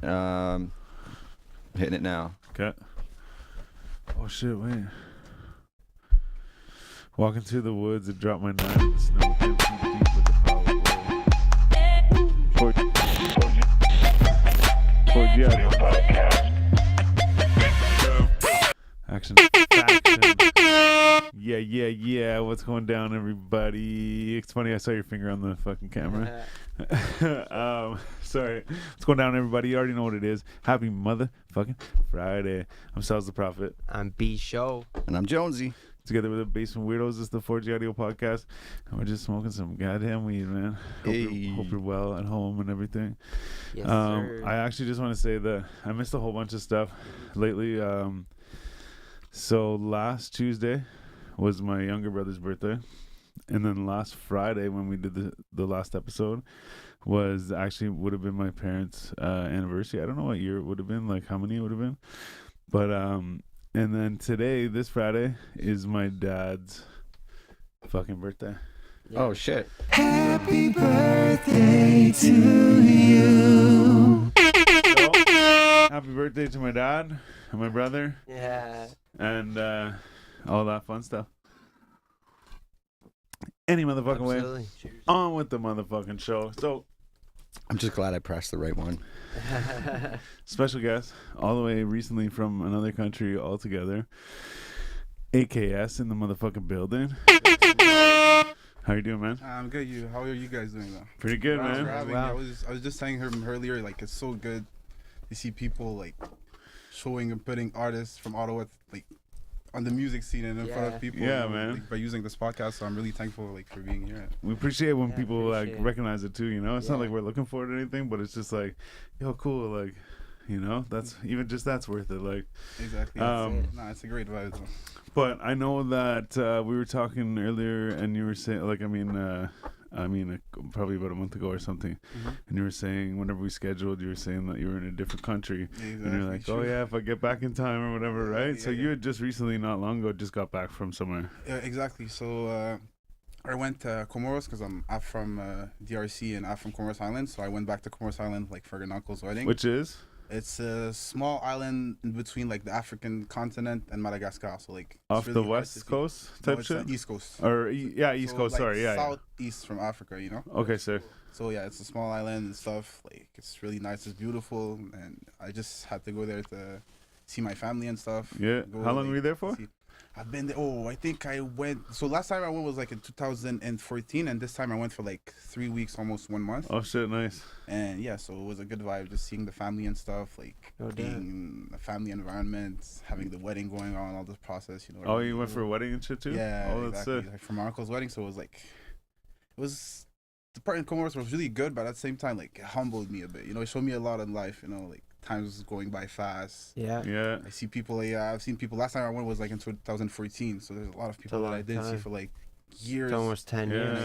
Hitting it now. Okay. Oh shit! Wait. Walking through the woods and drop my knife in the snow. 10 feet deep with the power pole. Action. Yeah. What's going down, everybody? It's funny. I saw your finger on the fucking camera. Sorry. What's going down, everybody? You already know what it is. Happy motherfucking Friday. I'm Sal's the Prophet. I'm B Show. And I'm Jonesy. Together with the Basement Weirdos, this is the 4G Audio Podcast. And we're just smoking some goddamn weed, man. Hope you're well at home and everything. Yes, sir. I actually just want to say that I missed a whole bunch of stuff lately. So last Tuesday was my younger brother's birthday. And then last Friday when we did the last episode was actually would have been my parents' anniversary. I don't know what year it would have been, like how many it would have been. But and then today, this Friday, is my dad's fucking birthday. Yeah. Oh, shit. Happy birthday to you. So, happy birthday to my dad and my brother. Yeah. And all that fun stuff. Any motherfucking Absolutely. way. Cheers. On with the motherfucking show. So, I'm just glad I pressed the right one. special guest, all the way recently from another country altogether. AKS in the motherfucking building. How you doing, man? I'm good. How are you guys doing though? Pretty good, Thanks for man. having Wow. me. I was just saying her earlier, like it's so good to see people like showing and putting artists from Ottawa like on the music scene and in front Yeah. of people. Yeah, you know, man. like, by using this podcast, so I'm really thankful like for being here. We appreciate when Yeah, people like appreciate it. recognize it too, you know? It's not Yeah. like we're looking for it or anything, but it's just like, yo, cool, like, you know, that's even just that's worth it. Like, Exactly. It's a great vibe. Though. but I know that we were talking earlier and you were saying, like, probably about a month ago or something, and you were saying whenever we scheduled, you were saying that you were in a different country, Exactly. and you're like, oh yeah, if I get back in time or whatever, right? So you had just recently, not long ago, just got back from somewhere. Yeah, exactly. So I went to Comoros because I'm from DRC and I'm from Comoros Island. So I went back to Comoros Island like for an uncle's wedding. Which is? It's a small island in between like the African continent and Madagascar. So like it's Off really the hard to west see. coast No, type it's shit? East Coast. Or, East So, Coast, like, sorry, yeah. Southeast from Africa, you know. Okay, sir. So yeah, it's a small island and stuff. Like it's really nice, it's beautiful, and I just had to go there to see my family and stuff. Yeah. Go, How long were you there for? I've been there. Oh, I think I went. So last time I went was like in 2014, and this time I went for like 3 weeks, almost 1 month. Oh shit, nice. And yeah, so it was a good vibe, just seeing the family and stuff, like Oh, damn. being in a family environment, having the wedding going on, all this process, you know. Oh, you went for a wedding and shit too? Yeah, Oh, that's exactly. sick. Like, for my uncle's wedding, so it was like, the part in Comoros was really good, but at the same time, like, it humbled me a bit. You know, it showed me a lot in life. You know, like times going by fast. Yeah. Yeah. I see people. Yeah, I've seen people. Last time I went was like in 2014, so there's a lot of people that long I didn't see time. for like years. It's almost 10 Yeah. And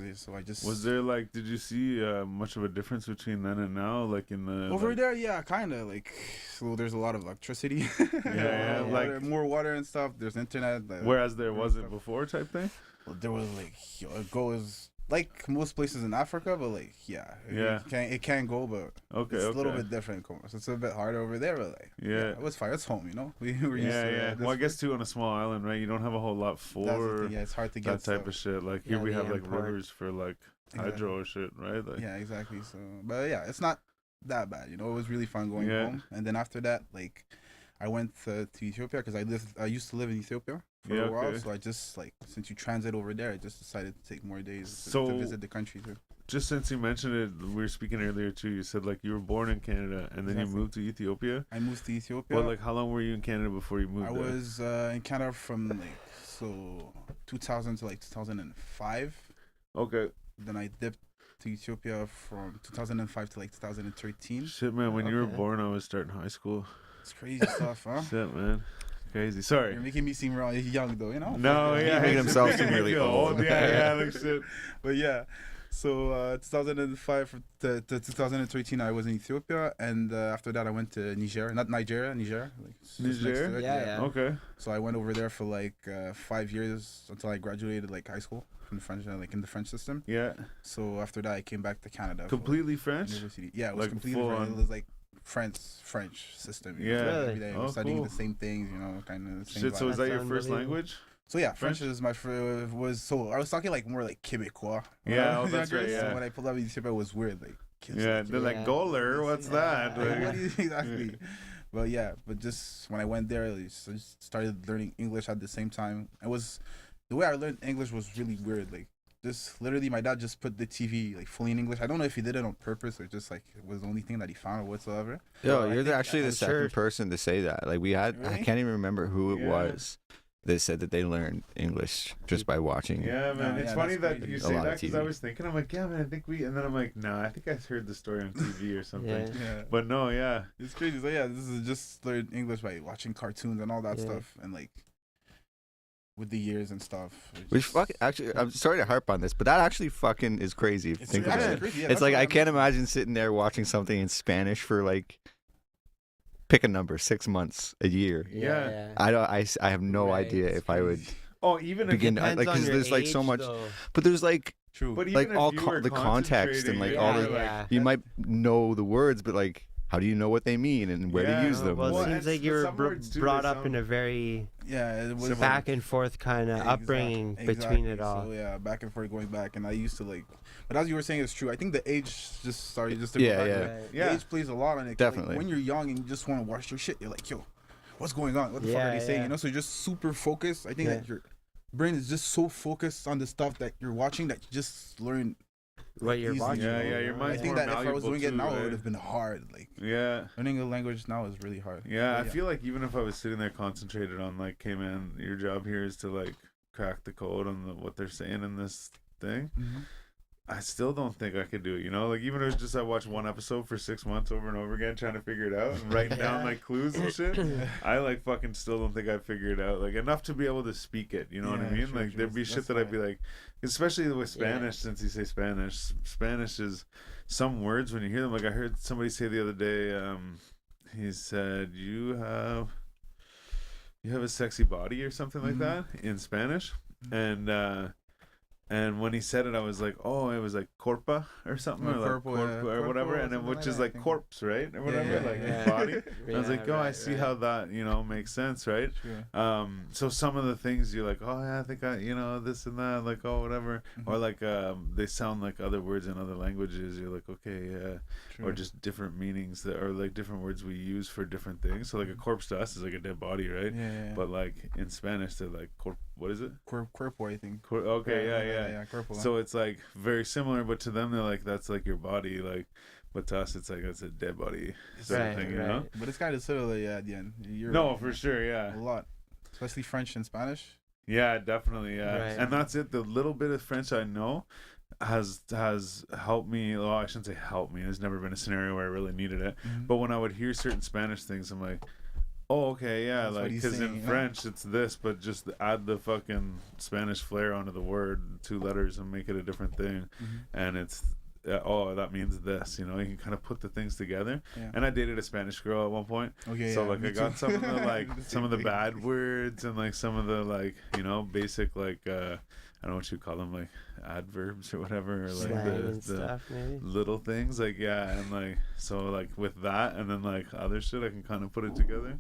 years. so I just Was there like, did you see much of a difference between then and now? Like in the over like, there, yeah, kind of like. So there's a lot of electricity. Yeah, like- more water and stuff. There's internet. whereas there wasn't before type thing? There was like it goes like most places in Africa, but like yeah, it can go, but Okay, it's okay. a little bit different. Comoros. It's a bit harder over there, but like Yeah. it was fine. It's home, you know. We were used Yeah, to yeah. this Well, I guess too on a small island, right? You don't have a whole lot that's the for thing. Yeah, it's hard to get that type stuff. of shit. Like here Yeah, we the have like import. rivers for like hydro or shit, right? Like Yeah, exactly. So, but yeah, it's not that bad. You know, it was really fun going Yeah. home, and then after that, like, I went to Ethiopia because I used to live in Ethiopia for Yeah, a while. okay. So I just like since you transit over there, I just decided to take more days So- to visit the country too. just since you mentioned it, we were speaking earlier too. You said like you were born in Canada and then you Exactly. moved to Ethiopia. I moved to Ethiopia. Well, like how long were you in Canada before you moved I there? was in Canada from like 2000 to like 2005. Okay. Then I dipped to Ethiopia from 2005 to like 2013. Shit, man. When you were Okay. born, I was starting high school. It's crazy stuff, huh? Shit, man. Crazy. Sorry. You're making me seem real young though, you know? No, But, yeah. made he's himself making seem me really feel old. Yeah, like shit. But yeah, so 2005 to 2013 I was in Ethiopia, and after that I went to Niger, not Nigeria, Niger. Like, it's just next Niger? to it, Yeah. Okay. So I went over there for like 5 years until I graduated like high school from the French, like in the French system. Yeah. So after that I came back to Canada. for Completely French? university. Yeah, it was Like, completely full French. on? It was like French system. Yeah. Really? Every day Oh, we're studying cool. the same things, you know, kind of the same Shit, so vibe. is that your That's first unbelievable. language? So yeah, French French? is my was so I was talking like more like Quebecois. when Yeah, I oh, was that's younger, right, so yeah. when I pulled up Ethiopia, it was weird. Like kids Yeah, like, they're like, Yeah. Goler, what's that? Yeah. Like, what do you exactly? But yeah, but just when I went there, I just started learning English at the same time. It was the way I learned English was really weird. Like just literally, my dad just put the TV like fully in English. I don't know if he did it on purpose or just like it was the only thing that he found or whatsoever. Yo, I you're think- actually the I'm second sure- person to say that. Like we had, I Really? can't even remember who it Yeah. was. They said that they learned English just by watching. yeah, man. No, it's yeah, funny that's that crazy. you A say lot that of because I TV. was thinking, I'm like, yeah, man, I think we, and then I'm like, nah, I think I heard the story on TV or something. Yeah. Yeah. But no, yeah. It's crazy. So yeah, this is just learn English by watching cartoons and all that Yeah. stuff, and like with the years and stuff. it's Which just- fucking actually, I'm sorry to harp on this, but that actually fucking is crazy. If you It's think actually about it. crazy. Yeah, It's that's like what I I'm- can't imagine sitting there watching something in Spanish for like, pick a number, 6 months, a year. Yeah. I have no Right, idea it's if I would crazy. Oh, even if begin. Depends Like, on because your there's like so age, much, though. but there's like True. But even like if all you co- were the context and like concentrating, all yeah, the yeah. you might know the words, but like how do you know what they mean and where Yeah, to use no, them? Well, Well, it Like, seems and like you were some words, too, brought they up in a very Yeah, it was Similar. back and forth kind of upbringing between it all. So yeah, back and forth, going back, and I used to like. But as you were saying, it's true. I think the age just started just to Yeah, go back. yeah. to it. Right. Yeah. The age plays a lot on it. 'cause, Definitely. Like, when you're young and you just want to watch your shit, you're like, yo, what's going on? What the fuck Yeah, are they saying? yeah. You know, so you're just super focused. I think Yeah. that your brain is just so focused on the stuff that you're watching that you just learn. What you're Easy. watching. Yeah, yeah, your I mind's think more that if I was malleable doing it too, now, it right? would have been hard. Like Yeah. learning a language now is really hard. Yeah, I But feel like even if I was sitting there concentrated on like, hey man, your job here is to like crack the code on what they're saying in this thing, Mhm. I still don't think I could do it. You know, like even if it's just I watch one episode for 6 months over and over again trying to figure it out and writing down Yeah. like clues and shit. I like fucking still don't think I figure it out like enough to be able to speak it. You know what I Yeah, mean? true, Like true. there'd be shit That's that I'd why. be like, especially with Spanish. Yeah. Since you say Spanish, Spanish is some words when you hear them. Like I heard somebody say the other day. He said you have a sexy body or something like Mhm. that in Spanish, and when he said it, I was like, oh, it was like corpa or something, Oh, or like corpo, yeah. or whatever, Corpo, and then something which like is that, I like think. corpse, right, or whatever, yeah, like yeah. body. And I was like, oh, I right, see right. how that makes sense, right? True. So some of the things you're like, oh yeah, I think this and that, like oh whatever, or Mhm. like they sound like other words in other languages. You're like, okay, yeah, True. or just different meanings that are like different words we use for different things. So like a corpse to us is like a dead body, right? Yeah. But like in Spanish, they're like what is it? Cuerpo, I think. Okay, yeah. Cuerpo. So it's like very similar, but to them they're like that's like your body, like, but to us it's like that's a dead body sort Right, of thing, you right. know? But it's kind of similar, yeah, at the end. You're No, right, for yeah. sure, yeah. A lot, especially French and Spanish. Yeah, definitely, yeah. Right. And that's it. The little bit of French I know has helped me. Well, I shouldn't say helped me. There's never been a scenario where I really needed it. But when I would hear certain Spanish things, I'm like, oh, okay, yeah, That's what like he's because saying, in yeah. French it's this, but just add the fucking Spanish flair onto the word, 2 letters, and make it a different thing, and it's. Oh, that means this. You know, you can kind of put the things together. Yeah. And I dated a Spanish girl at one point. Okay, So yeah, like me I got too. some of the like The some same of the thing. bad words and like some of the like basic like I don't know what you call them, like adverbs or whatever, or like Slang and the stuff, maybe. little things, like yeah, and like so like with that and then like other shit I can kind of put it together.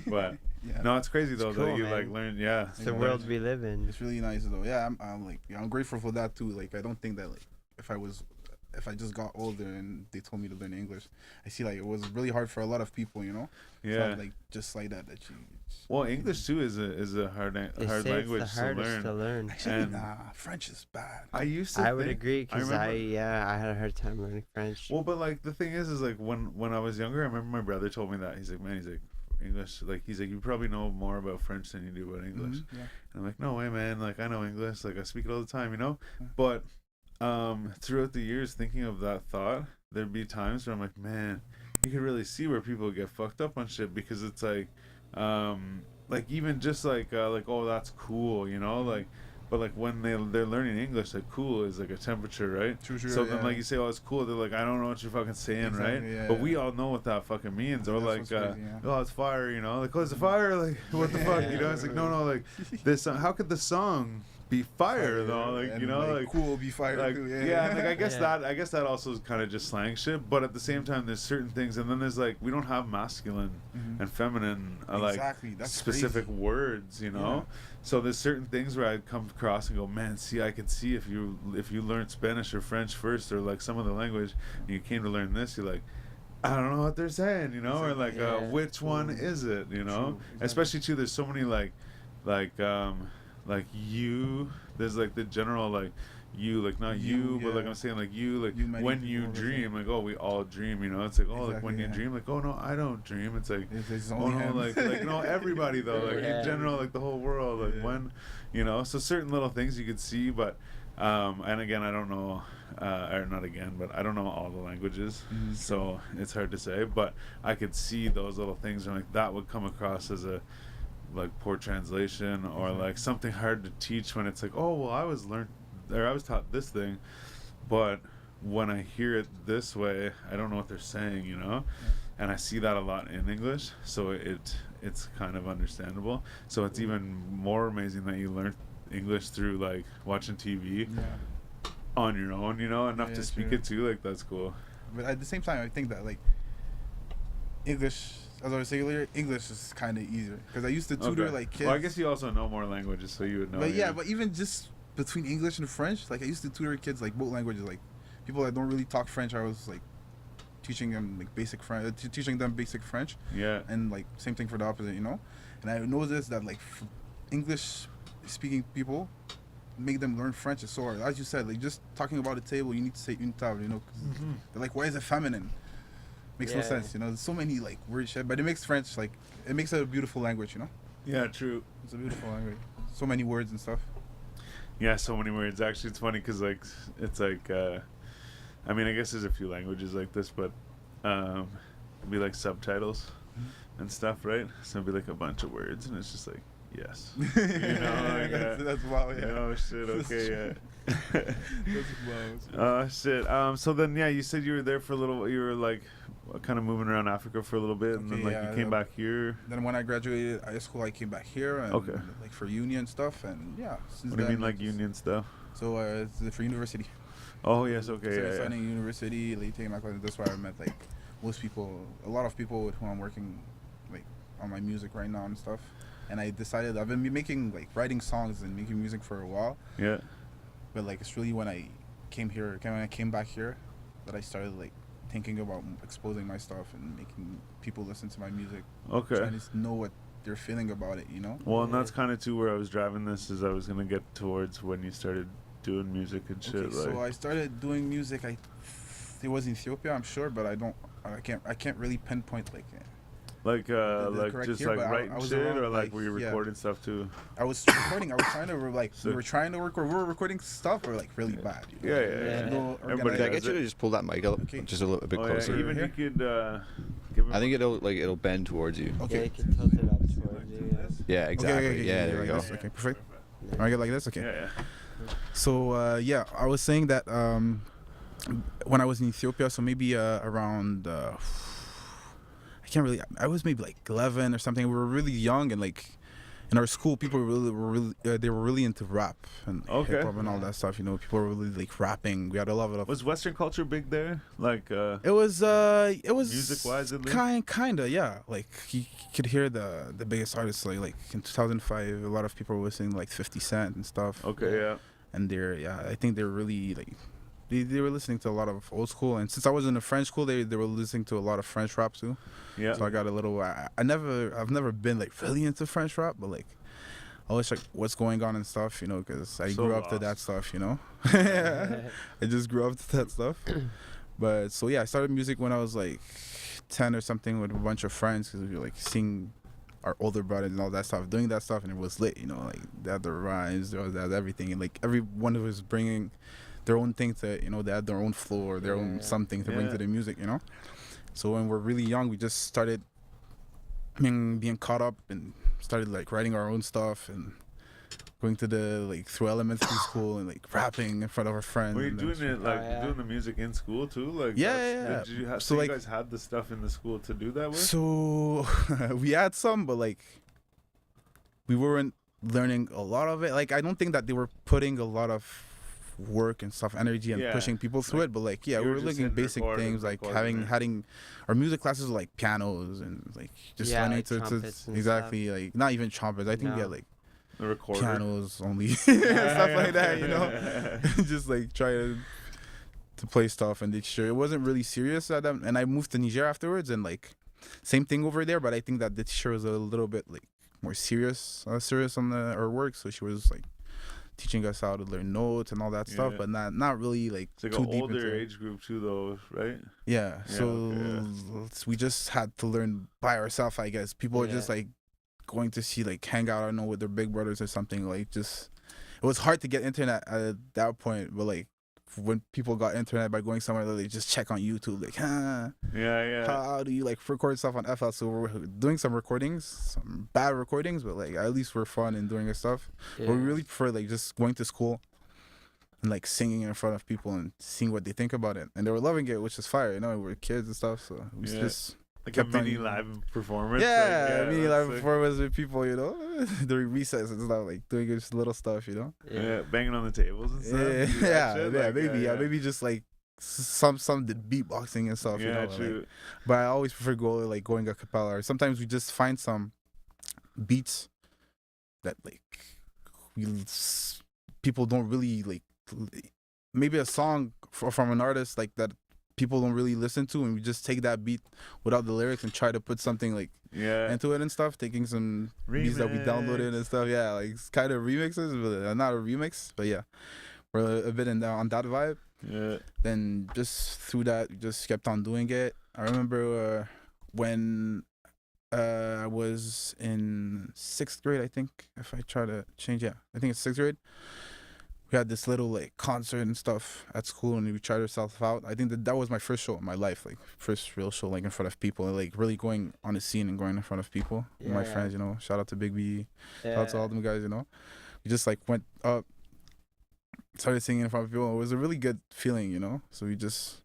But Yeah. no, it's crazy though It's that cool, you man. like learn. Yeah, It's the world we live in. It's really nice though. Yeah, I'm like, yeah, I'm grateful for that too. Like, I don't think that like if I just got older and they told me to learn English, I see like it was really hard for a lot of people, you know. Yeah. So, like just like that you. Well, English too is a hard They hard say language it's the to hardest learn. to learn. Actually, And- nah, French is bad. I used to. I would think- agree because remember- I had a hard time learning French. Well, but like the thing is like when I was younger, I remember my brother told me that he's like, man, he's like English, like he's like you probably know more about French than you do about English. Yeah. And I'm like, no way, man. Like I know English, like I speak it all the time, you know. Yeah. But throughout the years, thinking of that thought, there'd be times where I'm like, man, you can really see where people get fucked up on shit because it's like even just like oh that's cool, you know, like. But like when they're learning English, like cool is like a temperature, right? True. So then yeah. like you say, oh it's cool, they're like I don't know what you're fucking saying, right? Exactly, yeah, but yeah. we all know what that fucking means. Or That's like what's crazy, yeah. oh it's fire, you know, like oh it's a fire, like what the fuck, you know? It's like no like this how could the song be fire though, like and, you know, like cool be fire like too. yeah, and like Yeah. I guess that also is kind of just slang shit, but at the same time there's certain things, and then there's like we don't have masculine Mhm. and feminine like Exactly, that's specific crazy. words, you know. Yeah. So there's certain things where I'd come across and go, man, see, I could see if you learned Spanish or French first, or like some other language, and you came to learn this, you're like, I don't know what they're saying, you know, or like Yeah. which one is it, you know? True, exactly. Especially too, there's so many like you, there's like the general like you, like not you, but like yeah. I'm saying like you, like You, many when you people, dream, like oh we all dream, you know. It's like oh like when Exactly, you yeah. dream, like oh no I don't dream. It's like It's oh only no him. like no everybody though, like Yeah. in general, like the whole world, like Yeah. when, you know. So certain little things you could see, but and again I don't know, or not again, but I don't know all the languages, Mhm. so it's hard to say. But I could see those little things, and like that would come across as a like poor translation, or like something hard to teach when it's like oh well I was taught this thing, but when I hear it this way I don't know what they're saying, you know. And I see that a lot in English, so it's kind of understandable. So it's even more amazing that you learn English through like watching TV Yeah. on your own, you know, enough Yeah, to speak true. it too. Like that's cool. But at the same time, I think that like English, as I was saying earlier, English is kind of easier because I used to tutor Okay. like kids. Well, I guess you also know more languages, so you would know. But yeah, but even just between English and French, like I used to tutor kids like both languages, like people that don't really talk French. I was like teaching them like basic French, teaching them basic French, yeah, and like same thing for the opposite, you know. And I noticed that like English speaking people make them learn French is so hard. As you said, like just talking about a table, you need to say une table, you know. 'Cause they're like, why is it feminine? Makes no Yeah. sense, you know. There's so many like weird shit, but it makes French like it makes it a beautiful language, you know. yeah, true. It's a beautiful language. So many words and stuff. Yeah, so many words. Actually, it's funny because like it's like I mean I guess there's a few languages like this, but it'd be like subtitles and stuff, right? So it'd be like a bunch of words, and it's just like yes, you know, like, that's wild. Yeah. oh shit, That's okay, true. yeah. That's wild. Oh shit. So then, yeah, you said you were there for a little. You were like, kind of moving around Africa for a little bit, and then Okay, like yeah, you came yeah. back here. Then when I graduated high school, I came back here and Okay. like for union stuff, and yeah. Since What do you mean, then, like union stuff? So it's for university. Oh yes, okay, So I yeah, started yeah. in university, late taking my classes. That's why I met like most people, a lot of people with whom I'm working, like on my music right now and stuff. And I decided I've been making like writing songs and making music for a while, Yeah. but like it's really when I came back here, that I started like thinking about exposing my stuff and making people listen to my music. Okay. Trying to know what they're feeling about it, you know. Well, and that's kind of too where I was driving this, is I was gonna get towards when you started doing music and shit. Okay, so like, I started doing music. It was in Ethiopia, I'm sure, but I can't really pinpoint like. the like correct just year, like but I writing was shit, around, or like like, were you yeah. recording stuff too? I was recording. I was trying to like So- we were trying to record. We were recording stuff, or like really bad. You know? Yeah, There's yeah. no Everybody organized- Did I does get you it. to just pull that mic up Okay. just a little bit Oh, closer? yeah, even Here? you could give. I think it'll bend towards you. Yeah, Okay. you can tilt it up towards you. Yeah, exactly. Okay, yeah, there like you go. this. Okay, perfect. I get like this. Okay. Yeah, yeah. So yeah, I was saying that when I was in Ethiopia, so maybe around I was maybe like 11 or something. We were really young, and like in our school, people they were really into rap and Okay. hip hop and all that stuff. You know, people were really like rapping. We had a lot of Was Western culture big there? Like, It was Music-wise, at least? kinda, yeah. Like you could hear the biggest artists like in 2005, a lot of people were listening to, like 50 Cent and stuff. okay, yeah. And I think they're really like they were listening to a lot of old school. And since I was in a French school, they were listening to a lot of French rap too. Yeah. So I got a little. I've never been like really into French rap, but like I always like what's going on and stuff, you know, because I So grew up to lost. that stuff, you know. I just grew up to that stuff. But so yeah, I started music when I was like 10 or something with a bunch of friends, because we were like seeing our older brothers and all that stuff, doing that stuff, and it was lit, you know, like they had their rhymes, they had everything, and like everyone was bringing their own thing to, you know, they had their own flow or their own something to bring Yeah. to the music, you know. So when we're really young, we just started being caught up and started like writing our own stuff and going to through elementary school and like rapping in front of our friends. Were you and doing then- it like yeah. doing the music in school too? Like Yeah, that's- yeah, Did you have, So, so like- you guys had the stuff in the school to do that with? So we had some, but like we weren't learning a lot of it. Like, I don't think that they were putting a lot of work and stuff, energy, and Yeah, pushing people through like, it. But like, you we were were just looking hitting basic record and things like recording it. having our music classes were like pianos and like just Yeah, learning like to trumpets and exactly like not even trumpets. I think we No. had like The recorder. pianos only stuff like that, you know. Just like try to play stuff, and it wasn't really serious at that. And I moved to Niger afterwards, and like same thing over there, but I think that the teacher was a little bit like more serious on our work, so she was like teaching us how to learn notes and all that stuff, Yeah. but not really like It's like too an deep older into it. age group too, though, right? Yeah, Yeah, so okay, we just had to learn by ourselves, I guess. People were just Yeah. like going to see like hang out, I don't know, with their big brothers or something. Like, just it was hard to get internet at that point, but like when people got internet by going somewhere, they just check on YouTube, like, Yeah. how do you like record stuff on FL? So we're doing some recordings, some bad recordings, but like at least we're fun and doing our stuff. But we really prefer like just going to school and like singing in front of people and seeing what they think about it, and they were loving it, which is fire. You know, we're kids and stuff, so we Yeah. just Like kept a on- mini live performance. yeah, like, I mean, that's like sick. performance with people, you know, during recess and stuff, like doing just little stuff, you know. Yeah, banging on the tables and stuff. Yeah, You do that shit? Like, maybe just like some the beatboxing and stuff, you know. true. Like, but I always prefer going a cappella, or sometimes we just find some beats that like people don't really like. Maybe a song from an artist like that people don't really listen to, and we just take that beat without the lyrics and try to put something like Yeah. into it and stuff, taking some beats that we downloaded and stuff. Yeah, like it's kind of remixes, but not a remix. But yeah, we're a bit on that vibe. Yeah. Then just through that, we just kept on doing it. I remember when I was in 6th grade, I think. If I try to change, I think it's 6th grade. We had this little like concert and stuff at school, and we tried ourselves out. I think that was my first show in my life, like first real show, like in front of people, and, like really going on a scene and going in front of people with my Yeah. friends. You know, shout out to Big B, Yeah. shout out to all them guys. You know, we just like went up, started singing in front of people. It was a really good feeling, you know. So we just,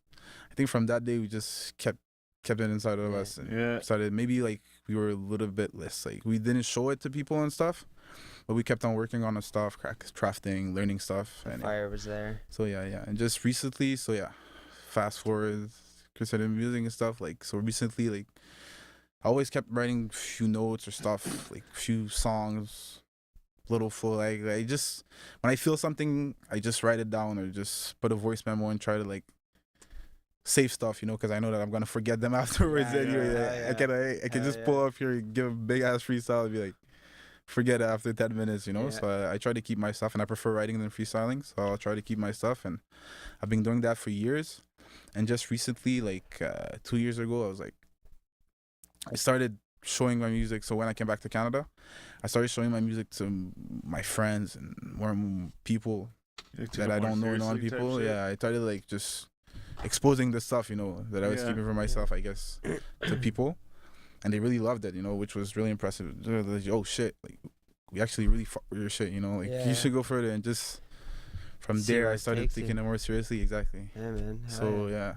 I think from that day we just kept it inside of Yeah. us, and Yeah. started maybe like we were a little bit less like we didn't show it to people and stuff, but we kept on working on the stuff, crafting, learning stuff, and Fire was there. so yeah, and just recently, fast forward, consider music and stuff. Like, so recently, like I always kept writing few notes or stuff, like few songs, little full. Like I just when I feel something, I just write it down or just put a voice memo and try to like save stuff, you know, because I know that I'm gonna forget them afterwards. Yeah, Anyway, yeah. I can Hell just yeah. pull up here and give a big ass freestyle and be like, forget it after 10 minutes, you know. Yeah. So I try to keep my stuff, and I prefer writing than freestyling, so I'll try to keep my stuff, and I've been doing that for years. And just recently, like 2 years ago, I started showing my music. So when I came back to Canada, I started showing my music to my friends and more people You took that it I more don't know seriously type non-people. shit? Yeah, I started like just exposing the stuff, you know, that I was Yeah. keeping for myself, I guess, to people, and they really loved it, you know, which was really impressive. They're like, oh shit, like we actually really fuck with your shit, you know, like Yeah. you should go further. And just from See there, where I it started takes taking you. it more seriously. Exactly. Yeah, man. Hell So yeah. yeah,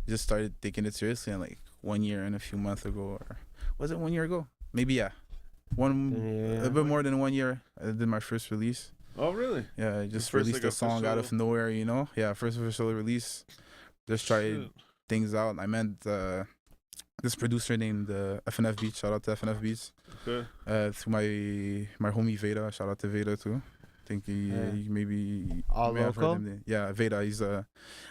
just started taking it seriously, and like 1 year and a few months ago, or was it 1 year ago? Maybe Yeah. a bit more than 1 year. I did my first release. Oh, really? Yeah, I just first, released like, a song out of official- nowhere, you know. Yeah, first official release. Just tried Shit. things out. I met this producer named FNF Beats. Shout out to FNF Beats. Okay. Through my homie Veda. Shout out to Veda too. I think Yeah. he maybe All may have heard local? him. Yeah, Veda. He's I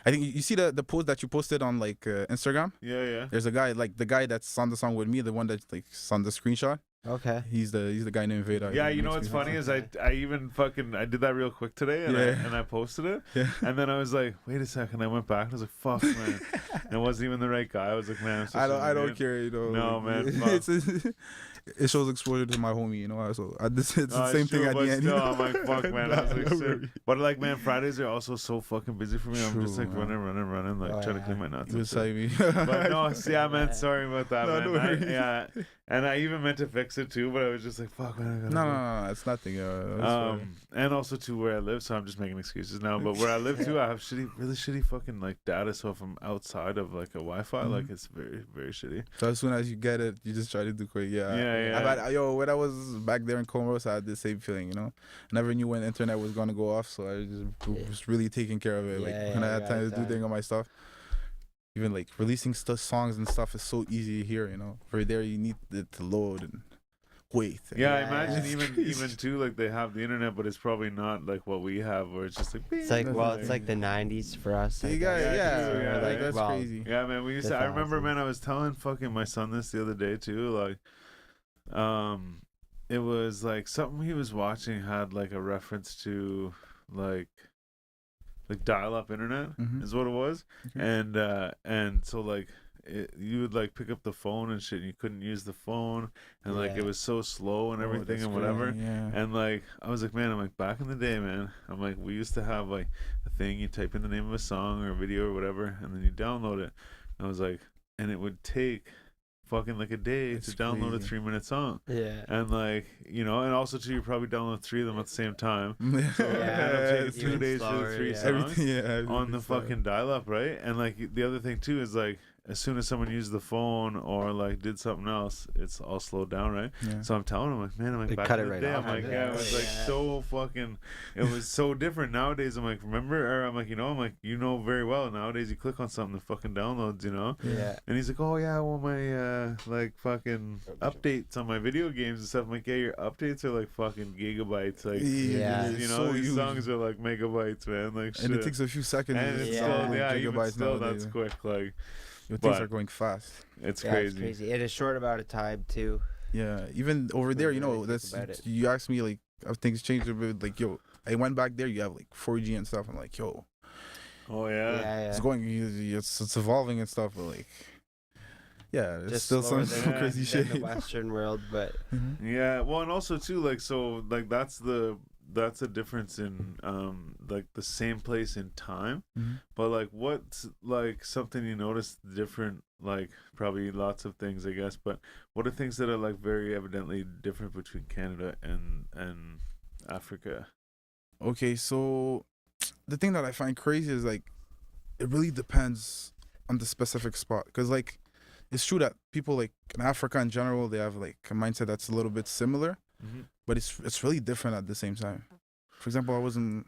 think you see the post that you posted on like Instagram. Yeah. There's a guy, like the guy that's on the song with me, the one that's like on the screenshot. Okay. He's the guy named Veda. Yeah, He you know makes what's me funny happy. is I even I did that real quick today and Yeah. I posted it Yeah. and then I was like, wait a second, I went back and I was like, fuck man, and it wasn't even the right guy. I was like, man, I'm such I an don't idiot. care, you know. No, like, man, fuck. it shows exposure to my homie, you know. So it's the Oh, same true, thing at but the end. still, you know? I'm like, fuck, man. I was like, Nah, shit. But like, man, Fridays are also so fucking busy for me. I'm just True, like man. running, like Oh, trying to yeah. clean my nuts. You and was shit. telling me. But no, yeah, man. Yeah. Sorry about that, No, man. no worries. And I even meant to fix it too, but I was just like, fuck, man. I gotta No, go. no, no, it's nothing. It's fine. And also to where I live, so I'm just making excuses now. But where I live too, I have really shitty fucking like data. So if I'm outside of like a Wi-Fi, like it's very, very shitty. So as soon as you get it, you just try to do quick. Yeah. Yeah. When I was back there in Comoros, I had the same feeling. I never knew when internet was gonna go off, so I just was really taking care of it. Like when I had time to do things on my stuff. Even like releasing songs and stuff is so easy here. For there you need it to load and wait. I imagine even too, like they have the internet, but it's probably not like what we have, where it's just like. It's like it's like the '90s for us. That's crazy. Yeah, man. We used to. I remember, man. I was telling fucking my son this the other day too. Like, it was like something he was watching had like a reference to like dial-up internet is what it was, and so like you would like pick up the phone and shit, and you couldn't use the phone, and like it was so slow and everything and whatever. And like I was like, man, I'm like, back in the day, man, I'm like, we used to have like a thing, you type in the name of a song or a video or whatever, and then you download it. And I was like, and it would take fucking like a day to download a 3-minute song. And like, and also too, you probably download 3 of them at the same time. So it ended up taking 2 days for the 3 songs on the fucking dial-up, right? And like the other thing too is like, as soon as someone used the phone or like did something else, it's all slowed down, right? So I'm telling him, like, man, I'm like, back in the day, I'm like, it was like so fucking, it was so different. Nowadays, I'm like, remember, or I'm like, I'm like, very well. Nowadays, you click on something, the fucking downloads, And he's like, oh yeah, well my like fucking updates on my video games and stuff. I'm like, yeah, your updates are like fucking gigabytes, like so these huge. songs are like megabytes, man. Like, shit. And it takes a few seconds. And it's still, even still, that's quick, like. Things are going fast. It's crazy. It's crazy. In a short amount of time too. Yeah, even over there, that's you asked me like, have things changed a bit? Like, I went back there. You have like 4G and stuff. I'm like, oh yeah, it's going, it's evolving and stuff. But like, it's just still some than crazy shit. the Western world, but yeah. Well, and also too, like, so like that's a difference in like the same place in time, but like what's like something you notice different, like probably lots of things I guess, but what are things that are like very evidently different between Canada and Africa? Okay, so the thing that I find crazy is like it really depends on the specific spot, because like it's true that people like in Africa in general, they have like a mindset that's a little bit similar, but it's really different at the same time. For example, I was in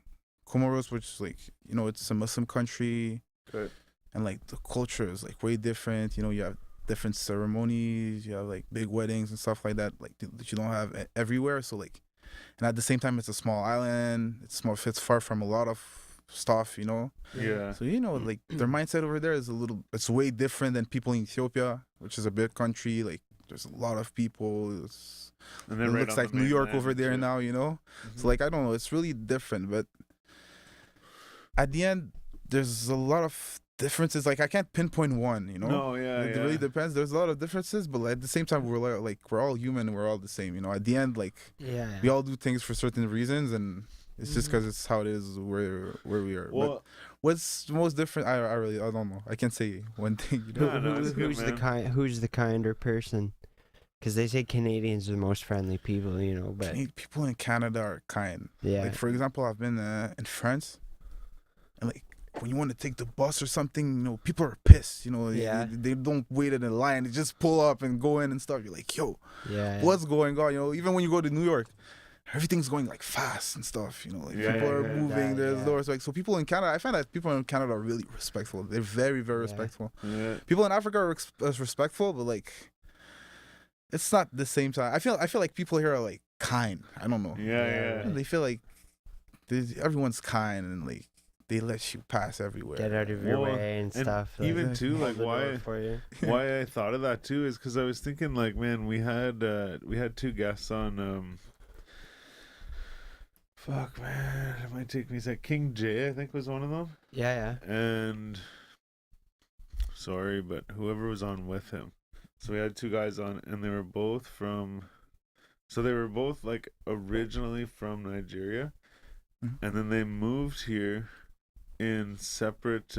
Comoros, which is like, it's a Muslim country, and like the culture is like way different. You have different ceremonies, you have like big weddings and stuff like that, like that you don't have everywhere. So like, and at the same time, it's a small island. It's far from a lot of stuff, Yeah. So like their mindset over there is it's way different than people in Ethiopia, which is a big country. Like there's a lot of people. It looks like New York over there now, So like, I don't know, it's really different, but at the end there's a lot of differences. Like I can't pinpoint one, No, it really depends. There's a lot of differences, but at the same time we're all human, we're all the same, at the end, like we all do things for certain reasons, and it's just because it's how it is where we are. Well, but what's most different, I don't know, I can't say one thing. Who's the kinder person? Because they say Canadians are the most friendly people, but people in Canada are kind. Yeah. Like, for example, I've been in France, and like when you want to take the bus or something, people are pissed. They don't wait in a line; they just pull up and go in and stuff. You're like, what's going on? Even when you go to New York, everything's going like fast and stuff. People are moving. There's doors. Like, so people in Canada, I find that people in Canada are really respectful. They're very, very respectful. Yeah. People in Africa are respectful, but like, it's not the same time. I feel like people here are like kind. I don't know. Yeah. They feel like everyone's kind and like they let you pass everywhere. Get out of your way and stuff. Even too, like why I thought of that too is because I was thinking like, man, we had 2 guests on. Fuck, man, it might take me a sec. King J, I think, was one of them. Yeah. And sorry, but whoever was on with him. So we had 2 guys on, and they were both like originally from Nigeria, and then they moved here in separate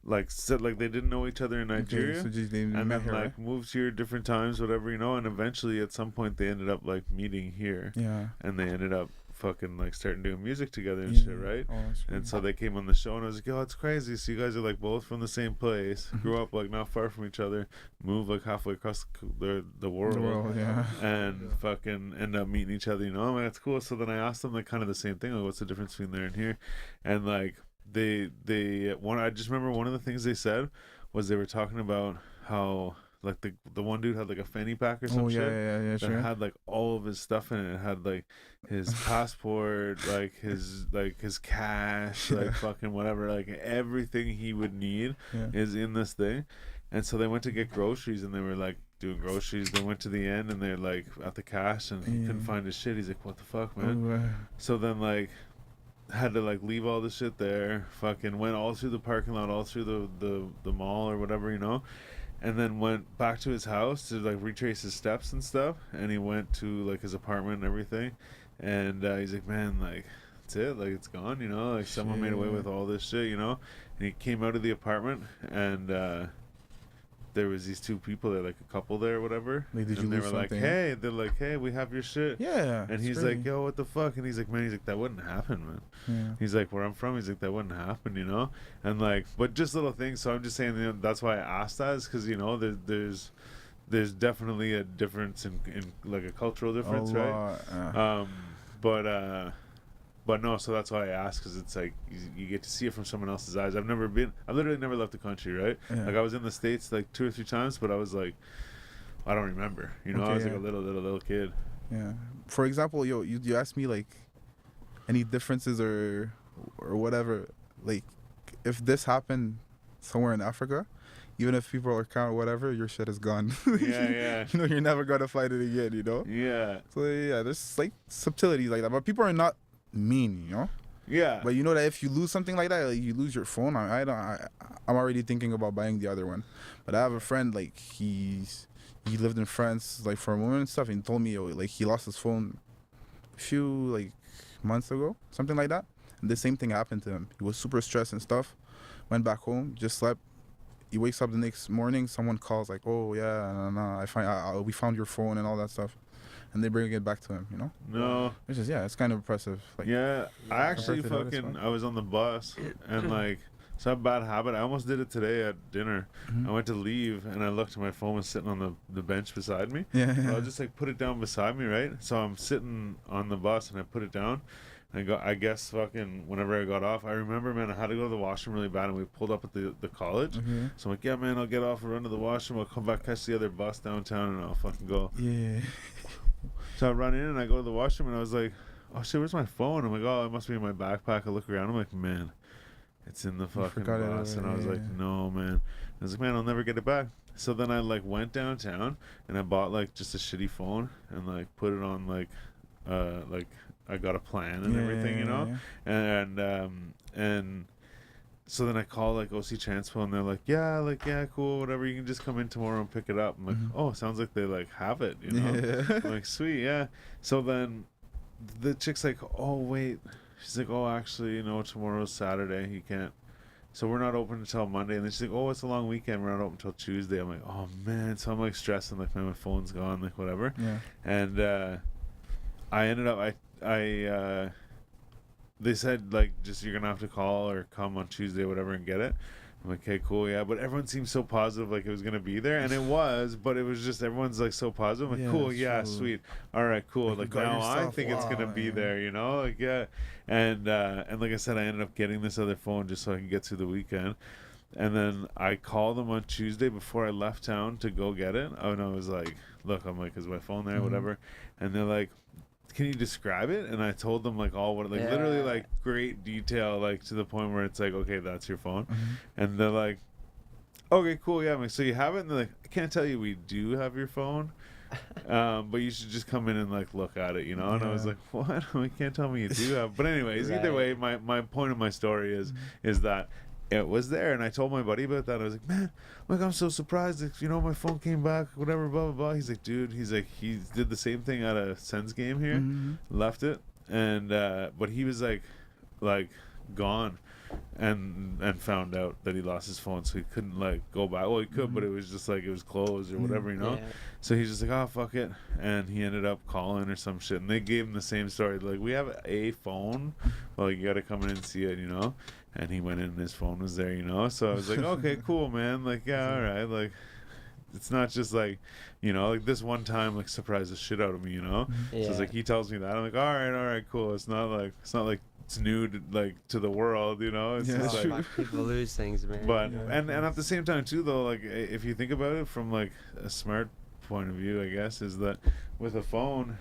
like said like they didn't know each other in Nigeria. Okay, so just they And met then here, like moved here different times, whatever, you know, and eventually at some point they ended up like meeting here, right? Yeah. and they ended up fucking like starting doing music together and Yeah. shit, right? Oh, that's And crazy. so they came on the show, and I was like, yo, it's crazy. So you guys are like both from the same place, grew up like not far from each other, moved like halfway across the world, The world, yeah. and fucking end up meeting each other, you know? I'm like, that's cool. So then I asked them like kind of the same thing, like, what's the difference between there and here? And like they I just remember one of the things they said was they were talking about how like the one dude had like a fanny pack or some Oh, shit yeah, that sure. had like all of his stuff in it. It had like his passport, like his cash, like fucking whatever, like everything he would need Yeah. is in this thing. And so they went to get groceries, and they were like doing groceries. They went to the end, and they're like at the cash, and he couldn't Yeah. find his shit. He's like, what the fuck, man? Oh, So then like had to like leave all the shit there, fucking went all through the parking lot, all through the mall or whatever, you know, and then went back to his house to like retrace his steps and stuff. And he went to like his apartment and everything, and he's like, man, like that's it, like it's gone, you know, like someone made away Shit. with all this shit, you know. And he came out of the apartment, and there was these two people there, like a couple there or whatever. Like, did you and they lose were like, something? hey, they're like, hey, we have your shit. Yeah. And he's like, yo, what the fuck? And he's like, man, he's like, that wouldn't happen, man. Yeah. He's like, where I'm from, he's like, that wouldn't happen, you know? And like, but just little things. So I'm just saying, you know, that's why I asked that, is because, you know, there's definitely a difference in like a cultural difference, right? But no, so that's why I asked, because it's like you get to see it from someone else's eyes. I've literally never left the country, right? Yeah. Like I was in the States like 2 or 3 times, but I was like, I don't remember, you know. Okay, I was yeah. like a little kid. Yeah. For example, you asked me like any differences or whatever. Like if this happened somewhere in Africa, even if people are count whatever, your shit is gone. Yeah. You know, you're never gonna find it again. You know. Yeah. So yeah, there's like subtleties like that, but people are not mean. You know. Yeah. But you know that if you lose something like that, like you lose your phone. I'm already thinking about buying the other one. But I have a friend, like he lived in France like for a moment and stuff, and he told me like he lost his phone a few like months ago, something like that. And the same thing happened to him. He was super stressed and stuff. Went back home, just slept. He wakes up the next morning. Someone calls like, "Oh yeah, no, we found your phone and all that stuff," and they bring it back to him. You know. No. Which is it's kind of impressive. Like Yeah, I actually Compared to the others, I was on the bus, and like, it's a bad habit. I almost did it today at dinner. Mhm. I went to leave, and I looked, and my phone was sitting on the bench beside me. yeah. I'll just like put it down beside me, right? So I'm sitting on the bus, and I put it down. And I guess fucking whenever I got off, I remember, man, I had to go to the washroom really bad, and we pulled up at the college. Okay. So I'm like, yeah, man, I'll get off and run to the washroom. I'll come back, catch the other bus downtown, and I'll fucking go. Yeah. So I run in and I go to the washroom, and I was like, oh shit, where's my phone? I'm like, oh, it must be in my backpack. I look around, I'm like, man, it's in the fucking forgot it bus. And I was already, like, yeah. no, man. I was like, man, I'll never get it back. So then I like went downtown, and I bought like just a shitty phone, and like put it on like I got a plan and everything, you know. And so then I call like OC Transpo, and they're like, yeah, cool, whatever, you can just come in tomorrow and pick it up. I'm like, Mhm. oh, sounds like they like have it, you know. Yeah. I'm like, sweet, yeah. So then the chick's like, oh wait, she's like, oh actually, you know, tomorrow's Saturday, you can't, so we're not open until Monday. And then she's like, oh, it's a long weekend, we're not open until Tuesday. I'm like, oh man. So I'm like stressing, like, man, my phone's gone, like whatever. Yeah. And I ended up they said like, just you're gonna have to call or come on Tuesday or whatever and get it. I'm like, okay, cool, yeah. But everyone seemed so positive, like it was gonna be there, and it was. But it was just everyone's like so positive. I'm like, Yeah, cool, that's yeah, true. sweet, all right, cool. Like, you Like got now I yourself, think it's gonna wow, be yeah. there, you know, like yeah. And like I said, I ended up getting this other phone just so I can get through the weekend. And then I called them on Tuesday before I left town to go get it. And I was like, look, I'm like, is my phone there, Mhm. whatever? And they're like, can you describe it? And I told them like all what, like literally Yeah. like great detail, like to the point where it's like, okay, that's your phone. Mhm. And they're like, okay, cool, yeah. I'm like, so you have it? And they're like, I can't tell you we do have your phone, but you should just come in and like look at it, you know. And I was Yeah. like, what? You can't tell me you do have. But anyways, either way, my point of my story is that it was there. And I told my buddy about that. I was like, man, like I'm so surprised that, you know, my phone came back, whatever, blah blah blah. He's like, dude, he's like, he did the same thing at a Sens game here, Mhm. left it, and but he was like gone. and found out that he lost his phone, so he couldn't like go back. Well, he could, but it was just like it was closed or whatever, you know. Yeah. So he's just like, oh fuck it, and he ended up calling or some shit, and they gave him the same story. Like, we have a phone, well, you got to come in and see it, you know. And he went in and his phone was there, you know. So I was like, okay, cool, man. Like, yeah, all right. Like, it's not just like, you know, like this one time like surprised the shit out of me, you know. Yeah. So it's like he tells me that, I'm like, all right, cool. It's not like it's new to, like, to the world, you know. It's Yeah, just that's like, true. People lose things, man. but you know? and at the same time too, though, like if you think about it from like a smart point of view, I guess, is that with a phone,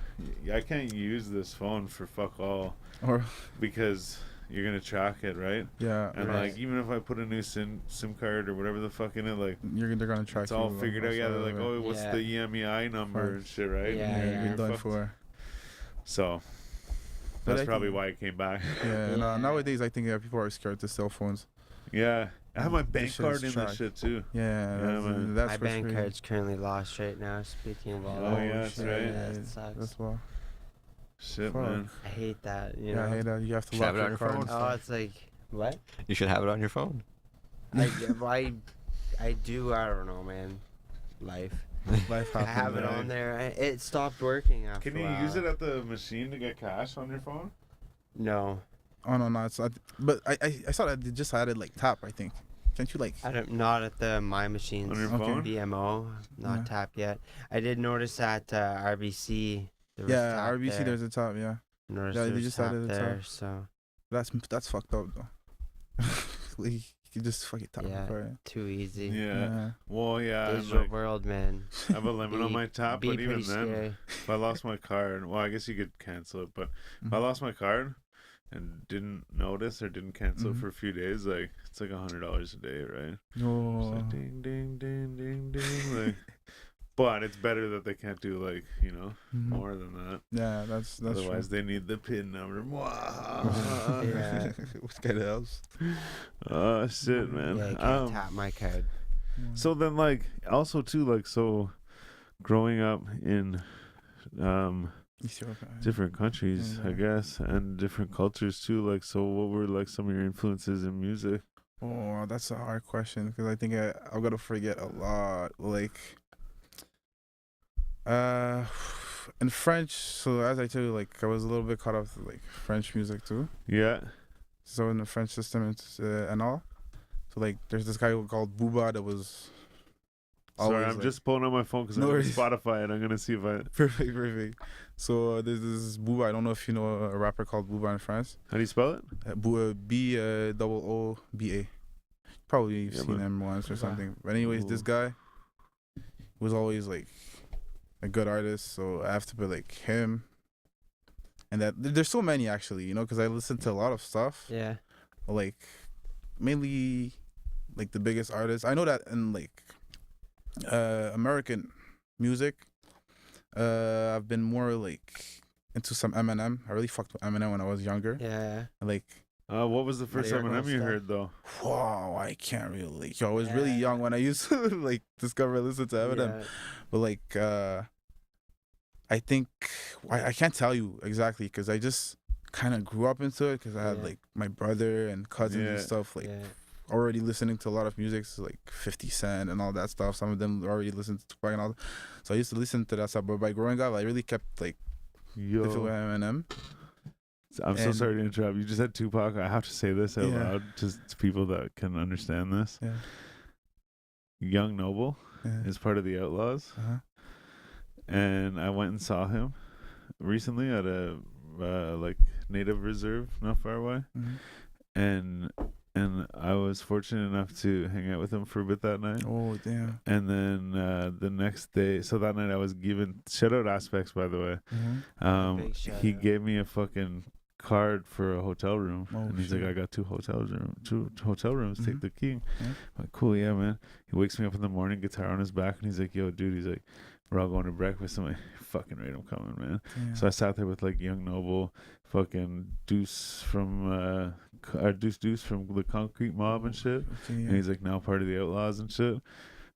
I can't use this phone for fuck all, Or because you're gonna track it, right? yeah, And Right. like, even if I put a new SIM card or whatever the fuck in it, like, they're gonna track it's you. all figured out. Yeah, they're like, oh, what's Yeah. the EMEI number Fuck. and shit, right? Yeah, And yeah. you're done fucked. for. So But that's I probably think- why it came back. Yeah, and, Yeah. nowadays I think people are scared to cell phones. Yeah, I have my This bank shit card is in tracked. this shit too. Yeah, man. that's My what's bank crazy. card's currently lost right now. Speaking of all Oh, that, yeah, that's shit. right. Yeah, that sucks. That's why. Shit, Fuck. man. I hate that. You Yeah, know. I hate that. You have to Should lock have it on your your card. phone. and Oh, stuff. it's like what? You should have it on your phone. I do. I don't know, man. Life. Life I happens. have it right? on there. It stopped working after. Can a you while. use it at the machine to get cash on your phone? No, Oh no, it's not. But I saw that they just added like tap. I think. Can't you like? I don't. Not at the My Machines. On your Okay. phone? BMO, not Yeah. tap yet. I did notice at RBC. There was Yeah, tap RBC. there. There's a tap. Yeah, Noticed yeah, there they was just tap added a there. tap. So that's fucked up though. Like, you can just fucking tap Yeah. your card. too easy. Yeah. Well, yeah. and, Digital like, world, man. I have a limit on Be- my tap, Be but even pretty then, scary. if I lost my card, well, I guess you could cancel it. But if I Mhm. lost my card and didn't notice or didn't cancel it Mhm. for a few days, like, it's like $100 a day, right? It's No. like ding, ding, ding, ding, ding. Like, but it's better that they can't do, like, you know, Mhm. more than that. Yeah, that's Otherwise, they need the PIN number. Yeah. What kind of else? Oh shit, man. Yeah, I can't tap my card. So then, like, also too, like, so growing up in Ethiopia. different countries, I Yeah. guess, and different cultures too. Like, so what were like some of your influences in music? Oh, that's a hard question because I think I'm gonna forget a lot. Like, in French. So as I told you, like I was a little bit caught off like French music too. Yeah. So in the French system, it's and all. So like, there's this guy called Booba that was. Sorry, always, I'm like- just pulling up my phone because No I'm on worries. Spotify and I'm gonna see if I. Perfect. So there's this Booba. I don't know if you know a rapper called Booba in France. How do you spell it? B-O-O-B-A. Probably you've Yeah, seen but- him once or something. But anyways, this guy was always like a good artist, so I have to be like him. And that there's so many actually, you know, because I listen to a lot of stuff. Yeah. Like mainly like the biggest artists. I know that in like American music, I've been more like into some Eminem. I really fucked with Eminem when I was younger. Yeah. Like, What was the first Lyrical Eminem you stuff. heard though? wow, I can't really. Yo, I was really Yeah. young when I used to like discover and listen to Eminem. Yeah. But like, I think I can't tell you exactly because I just kind of grew up into it because I had Yeah. like my brother and cousins and Yeah. stuff like Yeah. already listening to a lot of music, so like 50 Cent and all that stuff. Some of them already listened to Tupac and all. So I used to listen to that stuff. But by growing up, I really kept like listening with Yo, Eminem. I'm so and- sorry to interrupt. You just said Tupac. I have to say this out Yeah. loud, just to people that can understand this. Yeah. Young Noble Yeah. is part of the Outlaws, Uh-huh. and I went and saw him recently at a like native reserve not far away, Mhm. and I was fortunate enough to hang out with him for a bit that night. Oh damn. And then the next day, so that night I was given shout out Aspects, by the way. Big shout He out. gave me a fucking card for a hotel room, Oh, and he's shit. like, "I got two hotel rooms. Take Mhm. the key." Yeah. I'm like, cool, yeah, man. He wakes me up in the morning, guitar on his back, and he's like, "Yo, dude," he's like, "we're all going to breakfast." I'm like, "Fucking right, I'm coming, man." Yeah. So I sat there with like Young Noble, fucking Deuce from Deuce from the Concrete Mob and shit. Okay, And yeah. he's like now part of the Outlaws and shit.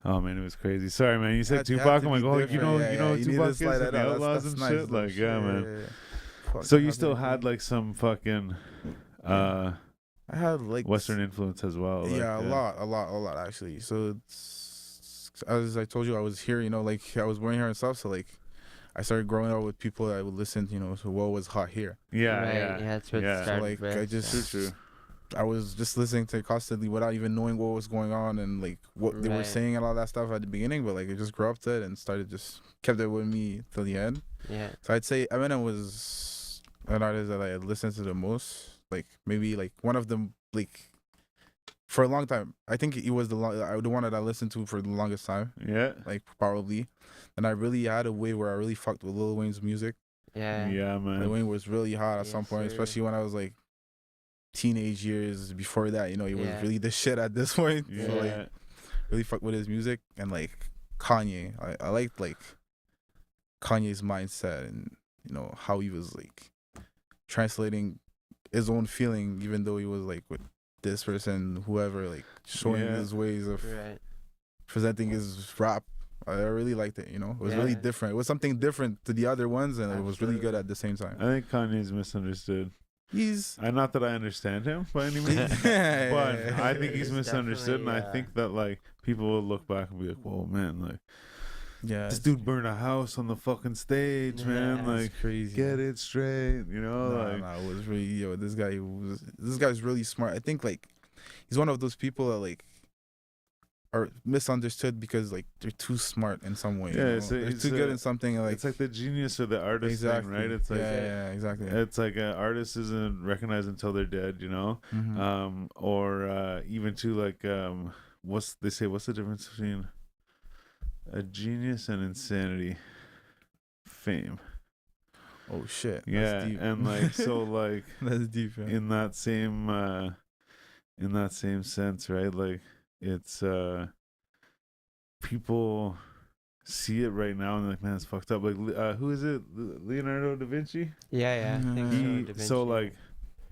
Oh man, it was crazy. Sorry, man. You said Had- had Tupac. to I'm like, be oh, different. you know Yeah, who you need to Tupac is slide and that the out. Outlaws That's and nice, shit. though. Like, yeah, man. yeah. Fuck, So you that's still really had cool. like some fucking I had like Western influence as well. Like, yeah, a lot actually. So it's, as I told you, I was here, you know, like I was born here and stuff. So like, I started growing up with people that would listen, you know, to what was hot here. Yeah, Right, yeah, that's what yeah. So started like, with. I just, True. I was just listening to it constantly without even knowing what was going on and like what they were Right. saying and all that stuff at the beginning. But like, I just grew up to it and started just kept it with me till the end. Yeah. So I'd say Eminem was an artist that I had listened to the most. Like maybe like one of them, like for a long time. I think he was the one that I listened to for the longest time. Yeah. Like probably, and I really had a way where I really fucked with Lil Wayne's music. Yeah. Yeah, man. Lil Wayne was really hot at some Yes, point, sir. especially when I was like teenage years. Before that, you know, he was Yeah. really the shit at this point. Yeah. So like, really fucked with his music. And like Kanye, I liked like Kanye's mindset and you know how he was like translating his own feeling, even though he was like with this person, whoever, like showing Yeah. his ways of Right. presenting his rap. I really liked it, you know. It was really Yeah. different. It was something different to the other ones, and it was really good Absolutely. at the same time. I think Kanye's misunderstood. He's Not that I understand him by any means, yeah, but I think he's He's misunderstood, and I definitely, think that like people will look back and be like, "Whoa, man! Like yeah, this dude burned a house on the fucking stage, man! Yeah. Like it's crazy. get it straight, you know? like Nah, it was really this guy's really smart. I think like he's one of those people that like are misunderstood because like they're too smart in some way. Yeah, you know? it's they're too good in something. Like it's like the genius or the artist exactly, thing, right? It's like yeah, exactly. it's like an artist isn't recognized until they're dead, you know? Mhm. Or even to like what's the difference between a genius and insanity? Fame. Oh shit. Yeah, That's deep. and like so like That's deep. Yeah. in that same sense, right? Like it's people see it right now and they're like, man, it's fucked up. Like who is it? Leonardo da Vinci? Yeah, yeah. I think so. He Da so Vinci. like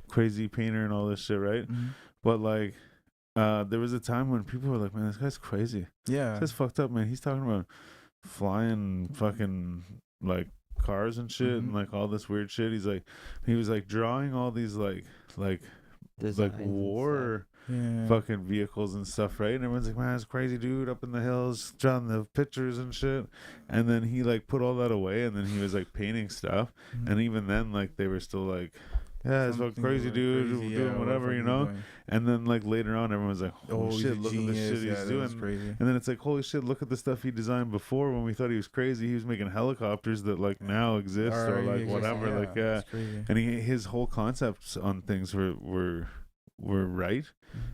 crazy painter and all this shit, right? Mhm. But like there was a time when people were like, man, this guy's crazy. Yeah. This guy's fucked up, man. He's talking about flying fucking like cars and shit and Mhm. like all this weird shit. He was like drawing all these like Designs and war Yeah. fucking vehicles and stuff, right? And everyone's like, man, this crazy dude up in the hills drawing the pictures and shit. And then he like put all that away and then he was like painting stuff. Mhm. And even then, like they were still like, yeah, it's fucking Something crazy like dude crazy, doing yeah, whatever, you fucking know? doing. And then like later on, everyone's like, Oh, holy he's shit, a look at the genius. shit Yeah, he's that was doing. crazy. And then it's like, holy shit, look at the stuff he designed before when we thought he was crazy. He was making helicopters that like now exist or Alright, like yeah, whatever. Like, yeah. it's crazy. And his whole concepts on things were right.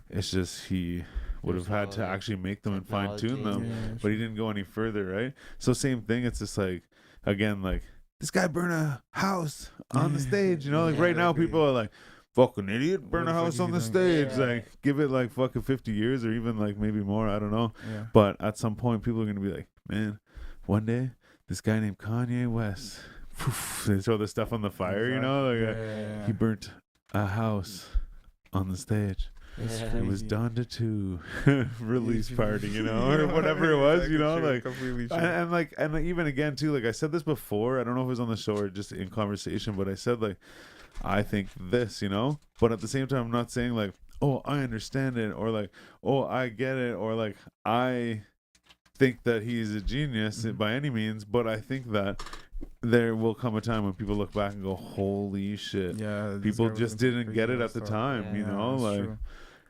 It's just he would have There's had all to the actually make them and fine tune technology. them, Yeah, but he didn't go any further, right? So same thing. It's just like again, like this guy burned a house on the stage. You know, like Yeah, right now exactly. people are like, fucking idiot, burn What a the fuck house is on he the doing? stage. Yeah. Like give it like fucking 50 years or even like maybe more. I don't know. Yeah. But at some point, people are gonna be like, man, one day this guy named Kanye West, poof, they throw the stuff on the fire. You know, like Yeah. he burnt a house on the stage. It's Yeah. It was crazy. done to 2 release party, you know, or whatever it was, you know, like completely true. and like and like, even again too, like I said this before, I don't know if it was on the show or just in conversation, but I said like I think this, you know, but at the same time I'm not saying like, oh, I understand it or like, oh, I get it or like I think that he's a genius Mhm. by any means, but I think that there will come a time when people look back and go, holy shit. Yeah, this People guy was just into didn't crazy get it ass at the stuff. time, Yeah. you know, that's like true.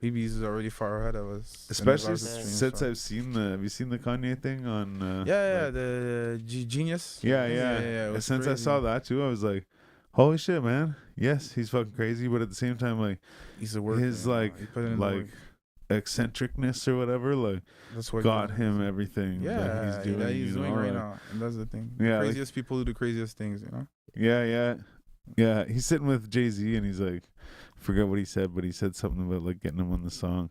Maybe he's already far ahead of us. in especially regards to streams, since so. I've seen have you seen the Kanye thing on Yeah, like- the genius. yeah it was since I crazy. saw that too I was like, holy shit, man. Yes, he's fucking crazy, but at the same time like He's a worker, his you know, like he put in the like work. eccentricness or whatever like That's what got he- him everything Yeah, that he's doing, that he's you doing know, right like- now, and that's the thing. Yeah, like- Craziest people do the craziest things, you know. yeah he's sitting with Jay-Z and he's like, forget what he said, but he said something about like getting him on the song.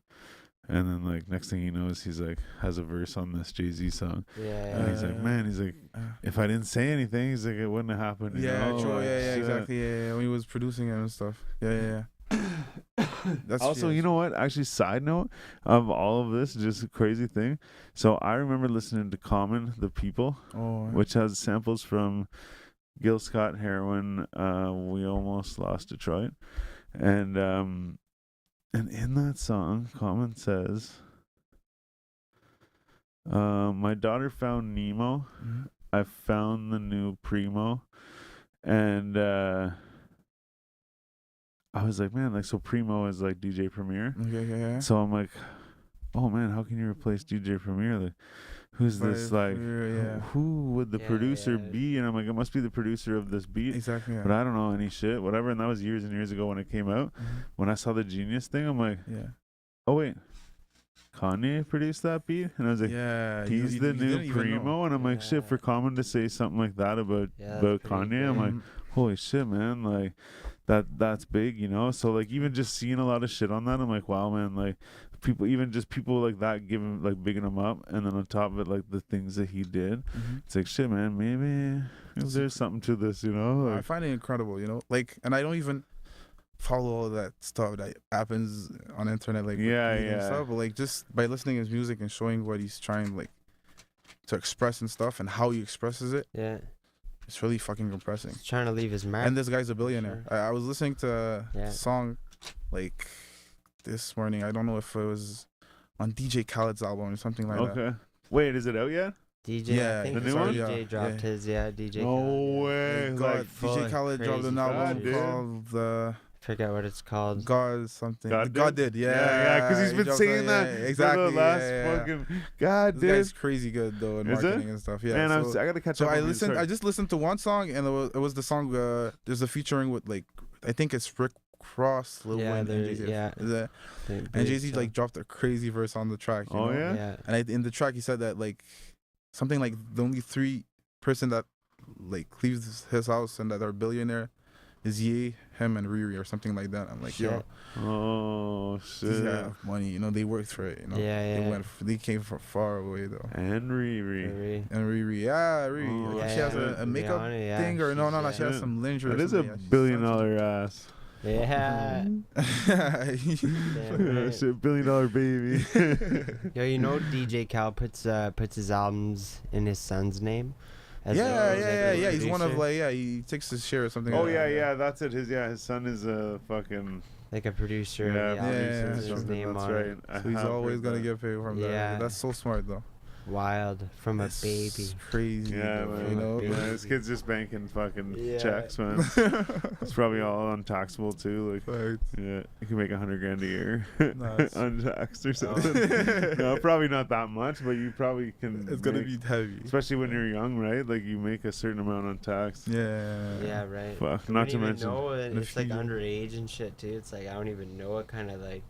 And then like next thing he knows, he's like has a verse on this Jay-Z song. Yeah. And he's like, man, he's like, Uh, if I didn't say anything, he's like, it wouldn't have happened. You yeah, know? true. Like, Yeah, shit. exactly. Yeah, when he was producing it and stuff. Yeah. That's Also, you know what? Actually, side note of all of this, just a crazy thing. So I remember listening to Common, The People, Oh, which has samples from Gil Scott Heroin, We Almost Lost Detroit. And And in that song, Common says, my daughter found Nemo. Mhm. I found the new Primo. And I was like, man, like, so Primo is like DJ Premier. Yeah. So I'm like, oh man, how can you replace DJ Premier? Like, who's this? Like, who would the producer be? And I'm like, it must be the producer of this beat. Exactly. Yeah. But I don't know any shit, whatever. And that was years and years ago when it came out. When I saw the Genius thing, I'm like, oh wait, Kanye produced that beat? And I was like, he's the new Primo. And I'm like, shit, for Common to say something like that about Kanye, I'm like, holy shit, man, like that's big, you know? So like even just seeing a lot of shit on that, I'm like, wow, man, like people like that giving, like, bigging him up, and then on top of it, like the things that he did, it's like, shit, man, maybe there's something to this, you know? Like, I find it incredible, you know, like, and I don't even follow all that stuff that happens on the internet, like and stuff, but like just by listening to his music and showing what he's trying, like, to express and stuff, and how he expresses it, it's really fucking impressive. He's trying to leave his mark. And this guy's a billionaire. I was listening to a song like this morning. I don't know if it was on DJ Khaled's album or something like that. Okay. Wait, is it out yet? DJ, I think the new one? DJ dropped his, DJ No Khaled, way. God, DJ Khaled dropped an album called forget what it's called. God something. God did. Yeah, because he's been saying that exactly. for the last fucking God did. This guy's crazy good though in marketing and stuff. Yeah. Man, so, I gotta catch so up. I just listened to one song, and it was the song. There's a featuring with, like, I think it's Rick Ross, Lil Wayne, and Jay-Z. And Jay-Z like dropped a crazy verse on the track. You know? Yeah. And in the track he said that, like, something like the only 3 person that, like, leaves his house and that are billionaire is Ye, him, and Riri or something like that. I'm like, yo, oh shit, these guys have money, you know, they worked for it, you know. They came from far away though. And Riri, Riri, she has a makeup thing, or no, she has some lingerie. That is a $1 billion ass. Yeah. Shit, $1 billion baby. Yo, you know DJ Khaled puts his albums in his son's name. Yeah. He's one of, like, he takes his share or something. Oh yeah, that's it. His son is a fucking, like, a producer. His name that's on right. it. So he's always gonna get paid from that. Yeah. That's so smart though. Wild from a baby. Crazy. Yeah, though, man. You know, This kid's just banking fucking checks, man. It's probably all untaxable too. Like, you can make $100,000 a year untaxed or something. No, probably not that much, but you probably can. It's gonna be heavy, especially when you're young, right? Like, you make a certain amount untaxed. Yeah, right. Fuck. Not to mention, it's like underage and shit too. It's like, I don't even know what kind of, like.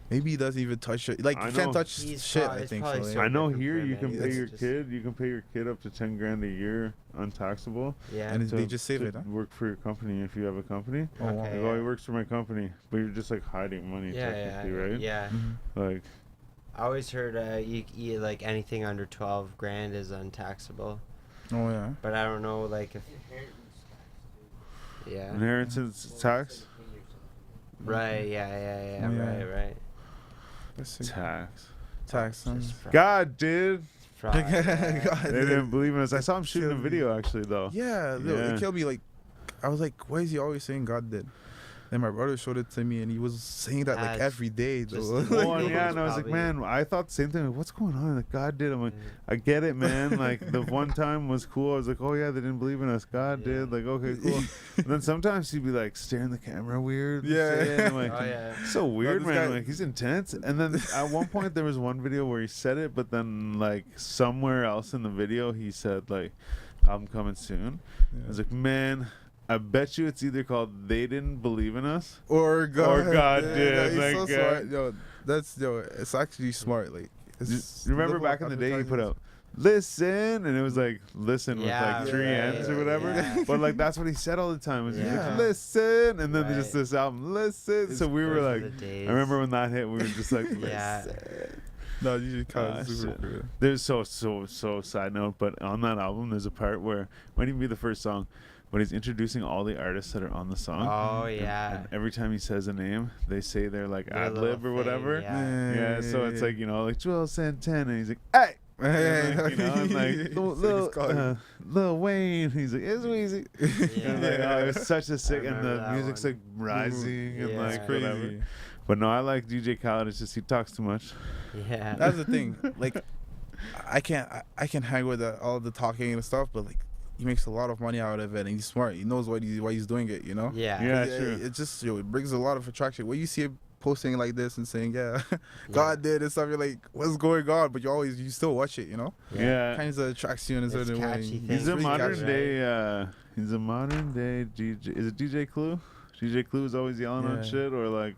Maybe he doesn't even touch it. Like, you can't touch shit. I think. So, I know here you can pay your kid. You can pay your kid up to $10,000 a year untaxable. Yeah. And they just save it. Huh? Work for your company if you have a company. Oh, wow. He works for my company, but you're just like hiding money technically, right? Yeah. Like, I always heard you like anything under $12,000 is untaxable. Oh yeah. But I don't know, like, if. Yeah. Inheritance tax. Right. Yeah. Right. Tax. God, dude. God, they didn't believe in us. I saw him shooting a video actually, though. Yeah, it killed me. Like, I was like, why is he always saying God did? And my brother showed it to me, and he was saying that, like, every day. And I was like, man, I thought the same thing. Like, what's going on? Like, God did. I'm like, I get it, man. Like, the one time was cool. I was like, oh yeah, they didn't believe in us. God did. Like, okay, cool. And then sometimes he'd be like staring the camera weird. Yeah. I'm like, so weird, man. Like, he's intense. And then at one point there was one video where he said it, but then, like, somewhere else in the video he said, like, I'm coming soon. I was like, man, I bet you it's either called They Didn't Believe in Us or God did. He's like, so smart. It's actually smart. Like, remember back in the day he put out listen, and it was like listen with like 3 N's or whatever. But like that's what he said all the time. Was like, listen, and then just this album, listen. So we were like, I remember when that hit, we were just like, listen. No, you kind of super cool. There's so side note, but on that album there's a part where might even be the first song, but he's introducing all the artists that are on the song. Oh, yeah. And every time he says a name, they say they're like ad-lib or whatever. Yeah. So it's like, you know, like Joel Santana. He's like, hey! Like, you know, and like Lil Wayne. He's like, it's Weezy. Like, oh, it's such a sick, and the music's like rising and like crazy. whatever. But no, I like DJ Khaled. It's just he talks too much. Yeah. That's the thing. Like, I can hang with all the talking and stuff, but like, he makes a lot of money out of it, and he's smart. He knows why he's doing it. You know. Yeah. Yeah, It- true. It just it brings a lot of attraction. When you see him posting like this and saying, "Yeah, God did" and stuff, you're like, "What's going on?" But you still watch it. You know. Yeah. Kind of attracts you in a It's certain way. catchy He's a Pretty modern catchy. day. He's a modern day DJ. Is it DJ Clue? DJ Clue is always yelling on Yeah. shit, or like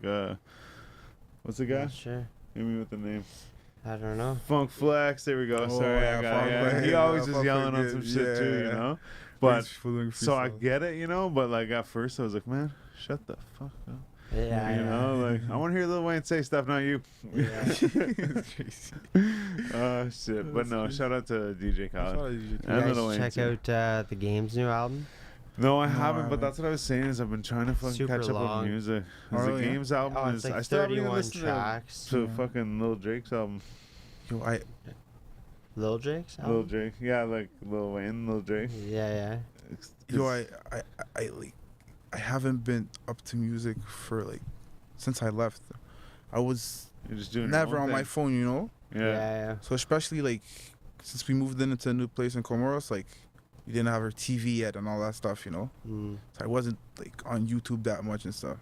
what's the guy? Not sure. Hit me with the name. I don't know. Funk Flex. There we go. Oh, Sorry, yeah, I got Funk yeah. Flex. He always Yeah, is Funk yelling on Flex, some shit too, you yeah. know. But Following so I freestyle. get it, you know. But like at first, I was like, man, shut the fuck up. Yeah. You know, like I want to hear Lil Wayne say stuff, not you. Yeah. It's crazy. Oh shit! But no, shout out to DJ Shout Khaled. out to you. You And guys Lil Wayne check too. out the Game's new album. No, I No, I haven't. But haven't. that's what I was saying. Is I've been trying to fucking Super catch up long. on music. Oh, 'Cause really? the Games album Oh, is. it's I like still haven't even 31 listened tracks. to Yeah. fucking Lil Drake's album. Yo, I Lil Drake's Lil album? Drake, yeah, like Lil Wayne, Lil Drake. Yeah. yo, I like, I haven't been up to music for like since I left. I was You're just doing never your own on my thing. phone, you know. Yeah. So especially like since we moved into a new place in Comoros, like we didn't have our TV yet and all that stuff, you know. Mm. So I wasn't like on YouTube that much and stuff.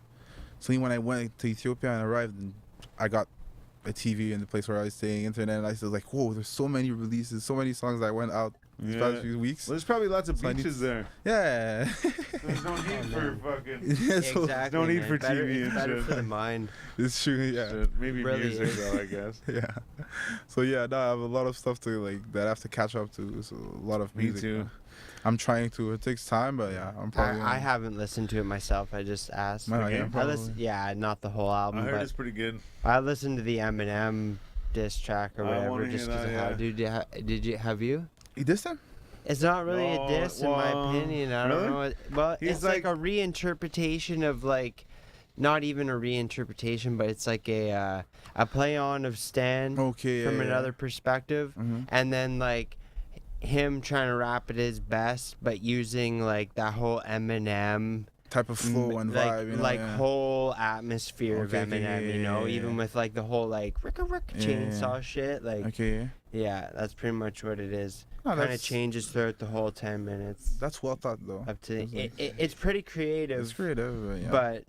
So when I went to Ethiopia and arrived, and I got a TV in the place where I was staying, internet, and I was like, whoa, there's so many releases, so many songs that went out these past few weeks. Well, there's probably lots of So I need beaches there. Yeah. There's no need for fucking. Yeah, so Exactly. no need man. for Better, TV it's and better shit. for the mind. it's true, yeah. Shit. Maybe Really music is. though, I guess. Yeah. So yeah, no, I have a lot of stuff to like that I have to catch up to. So a lot of Me music. too. I'm trying to. It takes time, but yeah, I'm probably. I haven't listened to it myself. I just asked. No, yeah, game? I probably. yeah, not the whole album, I heard but it's pretty good. I listened to the Eminem diss track or I whatever wanna just hear because that, of how. yeah. Did you have you? You dissed him? It's not really No, a diss in my well, opinion. I really? don't know. Well, He's it's like a reinterpretation of like, not even a reinterpretation, but it's like a play on of Stan Okay. from yeah, another perspective, Mm-hmm. and then like him trying to rap at his best, but using like that whole Eminem Type of flow and like, vibe, you know. like yeah. whole atmosphere Okay, of okay, Eminem, yeah, you know, yeah, even yeah. with like the whole like ricka Yeah, chainsaw yeah. shit, like Okay. Yeah. yeah, that's pretty much what it is. No, Kind of that's- changes throughout the whole 10 minutes That's well thought though. up to It's like- it's pretty creative, It's creative, yeah. but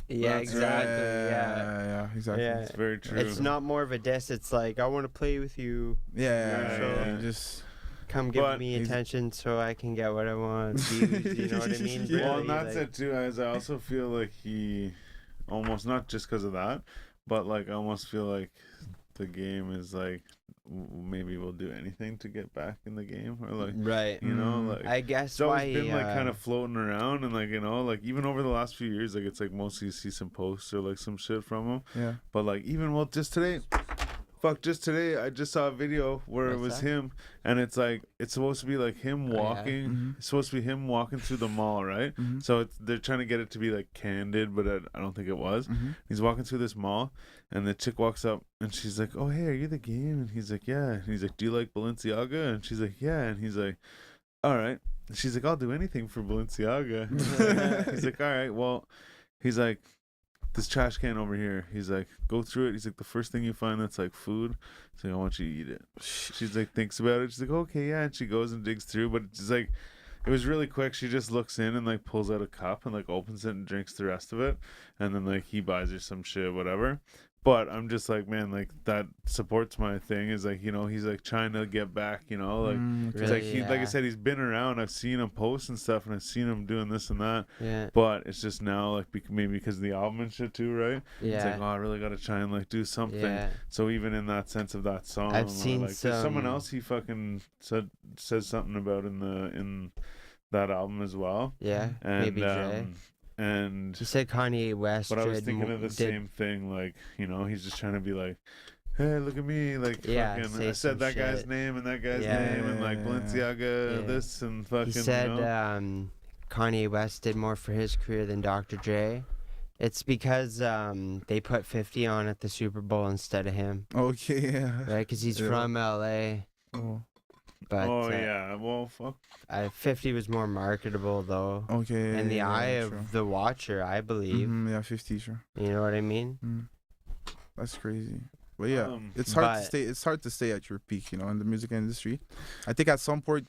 yeah, That's exactly, Yeah, exactly. Yeah. It's very true. It's not more of a diss. It's like I want to play with you. Yeah, Yeah, you yeah. just Come give But me he's- attention so I can get what I want. Views, you know what I mean? Yeah. Well, Really, and that's like- it too. As I also feel like he almost not just because of that, but like I almost feel like the game is like maybe we'll do anything to get back in the game, or like Right. you know, Mm. like I guess it's always why been like kind uh, of floating around, and like you know, like even over the last few years, like it's like mostly you see some posts or like some shit from him, yeah. but like even well just today. Just today, I just saw a video where it What's was that? him, and it's like it's supposed to be like him Oh, yeah. walking. Mhm. It's supposed to be him walking through the mall, right? Mhm. So they're trying to get it to be like candid, but I don't think it was. Mhm. He's walking through this mall, and the chick walks up, and she's like, "Oh, hey, are you the game?" And he's like, "Yeah." And he's like, "Do you like Balenciaga?" And she's like, "Yeah." And he's like, "All right." And she's like, "I'll do anything for Balenciaga." He's like, "All right, well," he's like, "This trash can over here." He's like, "Go through it." He's like, "The first thing you find that's like food." He's like, "I want you to eat it." She's like, thinks about it. She's like, "Okay, yeah." And she goes and digs through, but it's just like, it was really quick. She just looks in and like pulls out a cup and like opens it and drinks the rest of it. And then like he buys her some shit, whatever. But I'm just like, man, like that supports my thing is like, you know, he's like trying to get back, you know, like Mm, it's like Really, he, like I yeah. said, he's been around. I've seen him post and stuff, and I've seen him doing this and that. Yeah. But it's just now like maybe because of the album and shit too, right? It's like, Yeah. oh, I really got to try and like do something. Yeah. So even in that sense of that song, I've or, seen like, there's someone some- else he fucking says something about in that album as well. Yeah. And Maybe Dre. and He said Kanye West. but I was did thinking mo- of the did- same thing, like, you know, he's just trying to be like, hey, look at me, like, Yeah, fucking, say I said some that guy's shit. name and that guy's Yeah. name and like Balenciaga Yeah. this and fucking. He said you know? Kanye West did more for his career than Dr. Dre. It's because they put 50 on at the Super Bowl instead of him, Okay, yeah. right? Because he's Yeah. from LA. Oh. But Oh yeah. Well, fuck. 50 was more marketable though. Okay. In the yeah, eye true. of the watcher, I believe. Yeah, 50, sure. You know what I mean? That's crazy. But yeah, it's hard to stay at your peak, in the music industry. I think at some point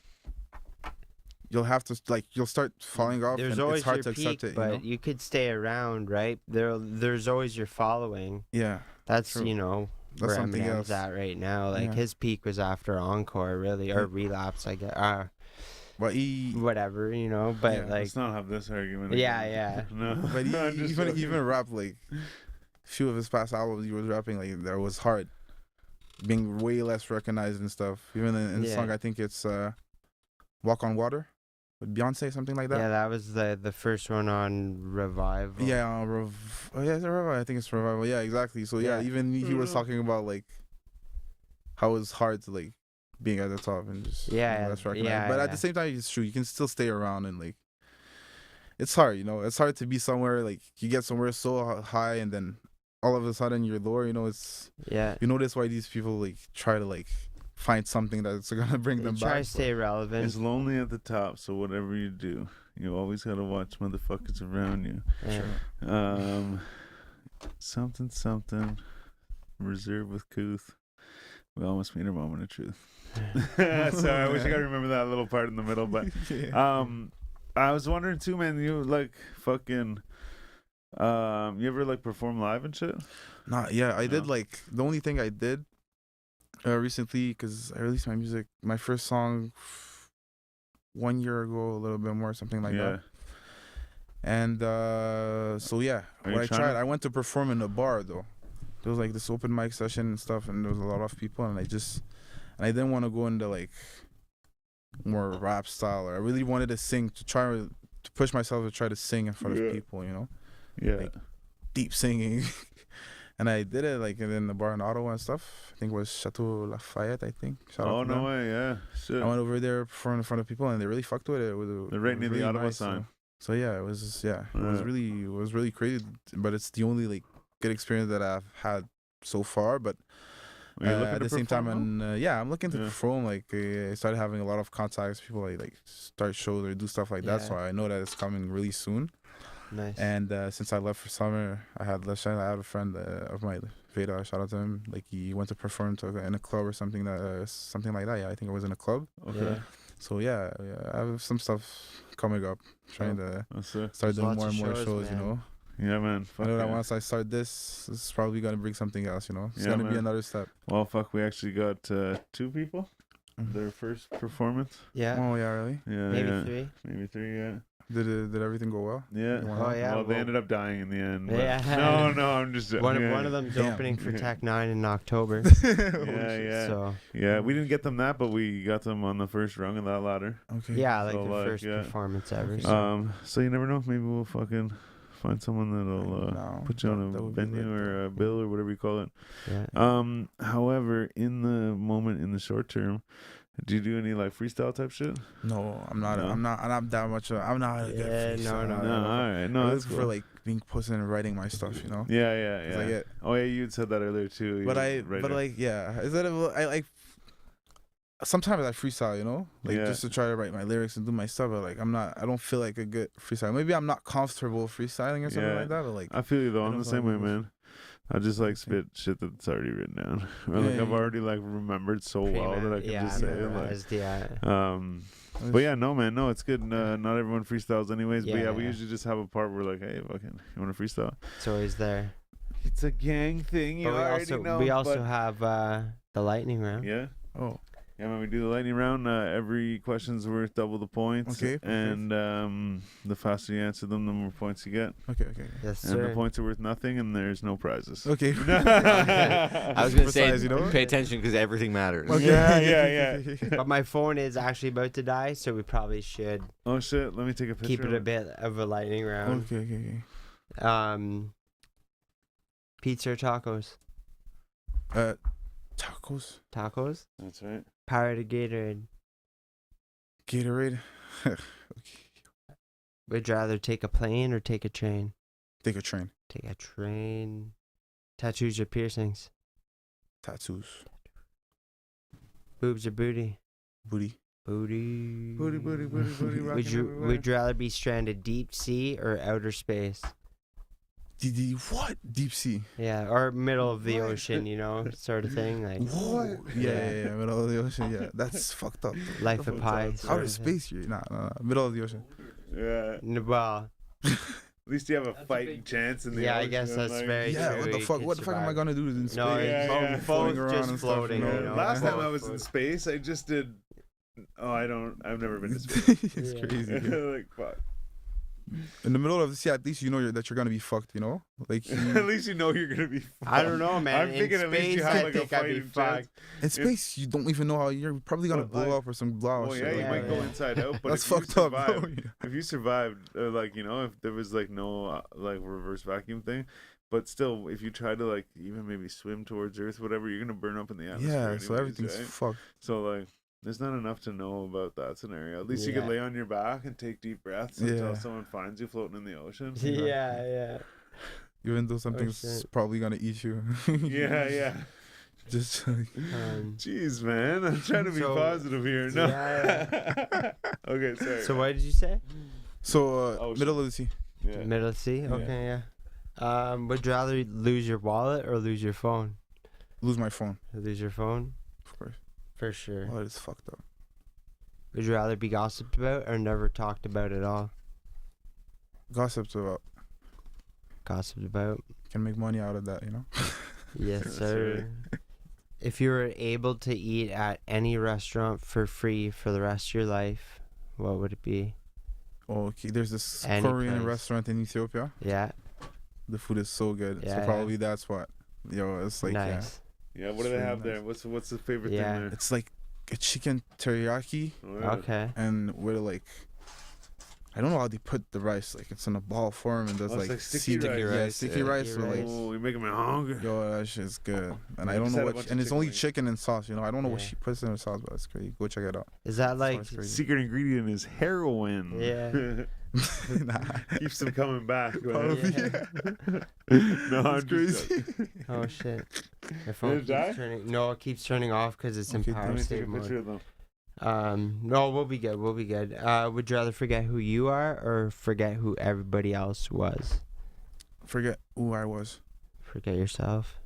you'll have to you'll start falling off, There's and always it's hard your to peak, accept it. but you could stay around, right? There's always your following. Yeah, That's true. That's where something Eminem's else. at right now. Like Yeah. his peak was after Encore, really, or Relapse, I guess. But Whatever, But Yeah, like, Let's not have this argument. yeah, again. yeah. No. but he I'm just joking. even rap like few of his past albums, he was rapping like that was hard, being way less recognized and stuff. Even in the Yeah. song, I think it's "Walk on Water" with Beyonce, something like that. Yeah, that was the first one on Revival. Yeah, it's a Revival. I think it's Revival. Yeah, exactly. So yeah, Yeah. even he was talking about like how it's hard to like being at the top and just Yeah, less recognized. yeah, But yeah. at the same time, it's true. You can still stay around and like it's hard. It's hard to be somewhere like you get somewhere so high and then all of a sudden you're lower. It's Yeah. you notice why these people like try to like find something that's gonna bring They them try back. to stay relevant. It's lonely at the top, so whatever you do, you always gotta watch motherfuckers around you. Yeah. Something. Reserve with Kuth. We almost made a moment of truth. Sorry, I wish I could remember that little part in the middle, but Yeah. I was wondering too, man. You like fucking. You ever like perform live and shit? I did No? like the only thing I did recently because I released my first song 1 year ago, a little bit more, something like that. And so yeah, Are you what I trying tried, to- I went to perform in a bar though. There was like this open mic session and stuff, and there was a lot of people, and I didn't want to go into like more rap style, or I really wanted to sing to push myself to try to sing in front Yeah. of people, Yeah. Like, deep singing. And I did it like in the bar in Ottawa and stuff. I think it was Chateau Lafayette, I think. Shout out Oh to no them. way, yeah. Shit. I went over there, performed in front of people, and they really fucked with it. They're right near the really Ottawa nice, sign. So yeah, it was Yeah. really crazy. But it's the only like good experience that I've had so far. But Are you looking at to the same time, perform, and I'm looking to Yeah. perform. Like I started having a lot of contacts. People like start shows or do stuff like that. Yeah. So I know that it's coming really soon. Nice. And since I left for summer, I had a friend of mine, Veda. Shout out to him. Like he went to perform in a club or something like that. Yeah, I think it was in a club. Okay. Yeah. So yeah, I have some stuff coming up. Trying to That's it. start There's doing lots more of and more shows, shows. man. Yeah, man. I know that yeah. once I start this is probably gonna bring something else. It's Yeah, gonna be man. another step. Well, fuck, we actually got 2 people. Mhm. Their first performance. Yeah. Oh yeah, really? Yeah, Maybe yeah. 3. Maybe 3, yeah. Did everything go well? Yeah. Oh, yeah, Well, they well- ended up dying in the end. but- Yeah. No, I'm just One yeah. of them's Damn. opening for Tech 9 in October. Yeah. So Yeah, we didn't get them that, but we got them on the first rung of that ladder. Okay. yeah, like So, the like, first yeah. performance ever. Okay. So. So you never know. Maybe we'll fucking find someone that'll No, put you on that a would be venue lit, or a bill or whatever you call it. Yeah. However, in the moment, in the short term, do you do any like freestyle type shit? No, I'm not. No? I'm not that much. I'm not a good Yeah, freestyler. no. No, all right, no, I that's look cool. for like being pussy and writing my stuff. Yeah. 'Cause I get, Oh yeah, you said that earlier too. but You're right there. like yeah, is that I like. Sometimes I freestyle, like Yeah. just to try to write my lyrics and do my stuff. But like I don't feel like a good freestyler. Maybe I'm not comfortable freestyling or something Yeah. like that. But like I feel you though. I I'm don't the same way, feel like man. I just like Same. spit shit that's already written down. Or Yeah, like I've yeah. already like remembered so well that I can just say it. Like, memorized, yeah. but yeah, no man, no, it's good. Not everyone freestyles anyways. But Yeah, yeah, we yeah. usually just have a part where like, hey, fucking, you want to freestyle? It's always there. It's a gang thing. You But already know. we also but- have the lightning round. yeah. oh Yeah, when we do the lightning round, every question's worth double the points. Okay, perfect. And the faster you answer them, the more points you get. okay. Yes, And the sir. points are worth nothing, and there's no prizes. Okay. I was gonna say, Precise, pay attention because everything matters. Okay. Yeah. But my phone is actually about to die, so we probably should Oh shit! Let me take a picture. keep it of a bit of a lightning round. Okay. Pizza or tacos? Tacos, Tacos? That's right. Power to Gatorade. Gatorade. Would you rather take a plane or take a train? Take a train. Take a train. Tattoos or piercings? Tattoos. Boobs or booty? Booty. Booty. Booty, booty, booty, booty. Would rocking you everywhere. would you rather be stranded deep sea or outer space? What? Deep sea. Yeah, or middle of the What? ocean, you know, sort of thing. Like What? Yeah. Yeah. Middle of the ocean. Yeah, that's fucked up. life of That pi. sounds sort Outer of thing. space, you nah. Middle of the ocean. Yeah. Well, At least you have a fighting chance in the yeah, I ocean. guess that's like- very Yeah, true. what the You fuck? could What the fuck am I survive. gonna do in space? No, Yeah, yeah. Floating both around just and stuff, floating. you know? You know? Last time I Both was in float. space, I just did. Oh, I've never been to space. It's Yeah. crazy. Yeah. Like fuck. In the middle of the sea, at least you know that you're gonna be fucked. You know, like At least you know you're gonna be. Fucked. I don't know, man. I'm In thinking at least you space, have I like a think I'd be fighting chance. fucked. in space, you don't even know how you're probably gonna But, blow like- up or some blow. Well, shit yeah, you like might that. go yeah. inside out, but That's if you fucked up, bro. survived, if you survived, like you know, if there was like no like reverse vacuum thing, but still, if you try to like even maybe swim towards Earth, whatever, you're gonna burn up in the atmosphere. Yeah, anyways, so everything's right? fucked. So like, there's not enough to know about that scenario. At least you Yeah. could lay on your back and take deep breaths Yeah. until someone finds you floating in the ocean. Yeah. Even though something's shit. probably gonna eat you. Yeah. Just like, Jeez, man, I'm trying to be So- positive here. No. Yeah, Okay, sorry. So what did you say? so Ocean. middle of the sea. Yeah. Middle sea. Yeah. Okay, yeah. Would you rather lose your wallet or lose your phone? Lose my phone, Lose your phone, of course. for sure. Oh, it's fucked up. Would you rather be gossiped about or never talked about at all? Gossip's about Gossiped about. can make money out of that, you know. Yes, That's sir. If you were able to eat at any restaurant for free for the rest of your life, what would it be? Oh, okay. There's this Any Korean place. restaurant in Ethiopia. Yeah, The food is so good. Yeah, so yeah. probably that spot. Yo, it's like nice. Yeah, what do they It's have really there? What's the favorite Yeah. thing there? it's like a chicken teriyaki Oh, yeah. Okay. and with like I don't know how they put the rice. Like it's in a ball form and there's Oh, it's like, like sticky seasoning- rice. Yeah, Rice, sticky yeah. rice. Sticky So like, rice. Oh, you're making me hungry. yo, that shit's good. And I I don't just know had a what. bunch of And it's chicken only wings. chicken and sauce. You know, I don't know what Yeah. she puts in her sauce, but it's crazy. Go check it out. Is that like? Sounds crazy. Secret ingredient is heroin. Yeah. Nah. Keeps them coming back. Go Probably, ahead. yeah. No, I'm It's just crazy. Oh shit. My Did phone it keeps die? turning. No, it keeps turning off because it's in Okay, power Let me take state a picture mode. of them. No, we'll be good. We'll be good. Would you rather forget who you are or forget who everybody else was? Forget who I was. Forget yourself.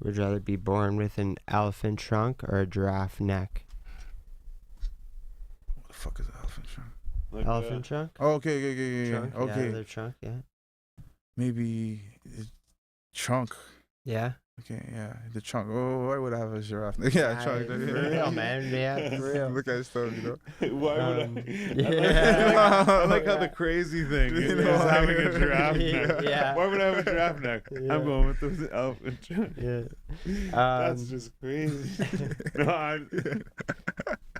Would you rather be born with an elephant trunk or a giraffe neck? What the fuck is an elephant trunk? Like, Elephant trunk? Oh, okay. Trunk? Okay. Yeah, their trunk, yeah. Maybe trunk. Yeah? Okay, yeah, the trunk. Oh, why would I have a giraffe? Yeah, trunk. For real, man. Yeah, for real. Look at stuff, you know. Why would Um, I? I like how the crazy thing You is know, having a giraffe Yeah, neck. yeah. Why would I have a giraffe neck? Yeah. I'm going with the elephant trunk. Yeah. That's just crazy. No,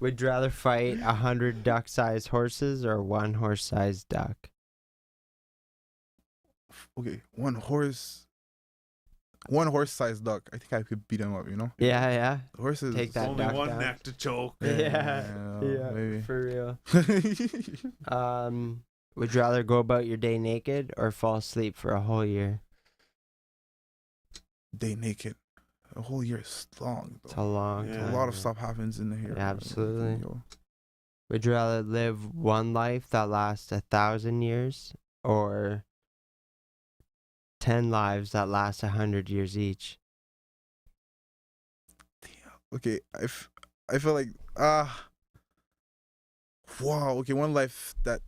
Would you rather fight 100 duck-sized horses or one horse-sized duck? Okay, one horse-sized duck. I think I could beat him up. You know, Yeah. horses. Take that only duck one down. neck to choke. Yeah. maybe. For real. Would you rather go about your day naked or fall asleep for a whole year? Day naked. A whole year is long. It's Though. a long Yeah. time. A lot of stuff happens in the year. Yeah, absolutely. Yo, Would you rather live one life that lasts 1,000 years or 10 lives that last 100 years each? Okay, I feel like wow. Okay, one life that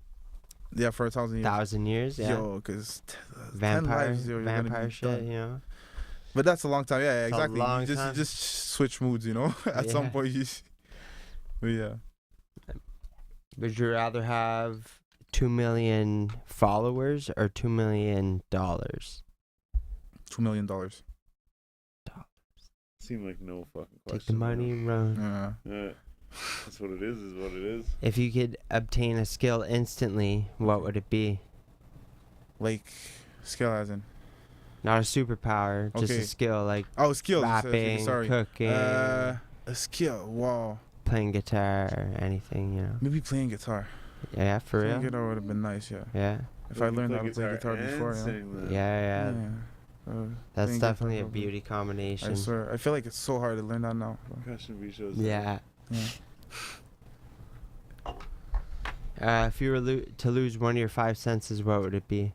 for 1,000 years. 1,000 years, yeah. Yo, because 10 Vampire, lives, yo, you're gonna be vampire shit, done. you know. But that's a long time. Yeah, It's a exactly. long You time. just switch moods, you know. At some Yeah. point, but yeah. Would you rather have 2 million followers or $2 million? $2 million. Seemed like no fucking question. Take the money and run. Yeah. Yeah. That's what it is what it is. If you could obtain a skill instantly, what would it be? Like skill as in. Not a superpower, just Okay. a skill like Oh, skills. rapping, Sorry. cooking, A skill. Wow. playing guitar, or anything, you know. Maybe playing guitar. Yeah, for Playing real. guitar would have been nice. Yeah. Yeah, If I learned how to play guitar and before. Yeah. sing that. yeah. That's playing definitely guitar a probably. beauty I combination. swear. I feel like it's so hard to learn that now. Percussion B shows. Yeah, If you were to lose one of your five senses, what would it be?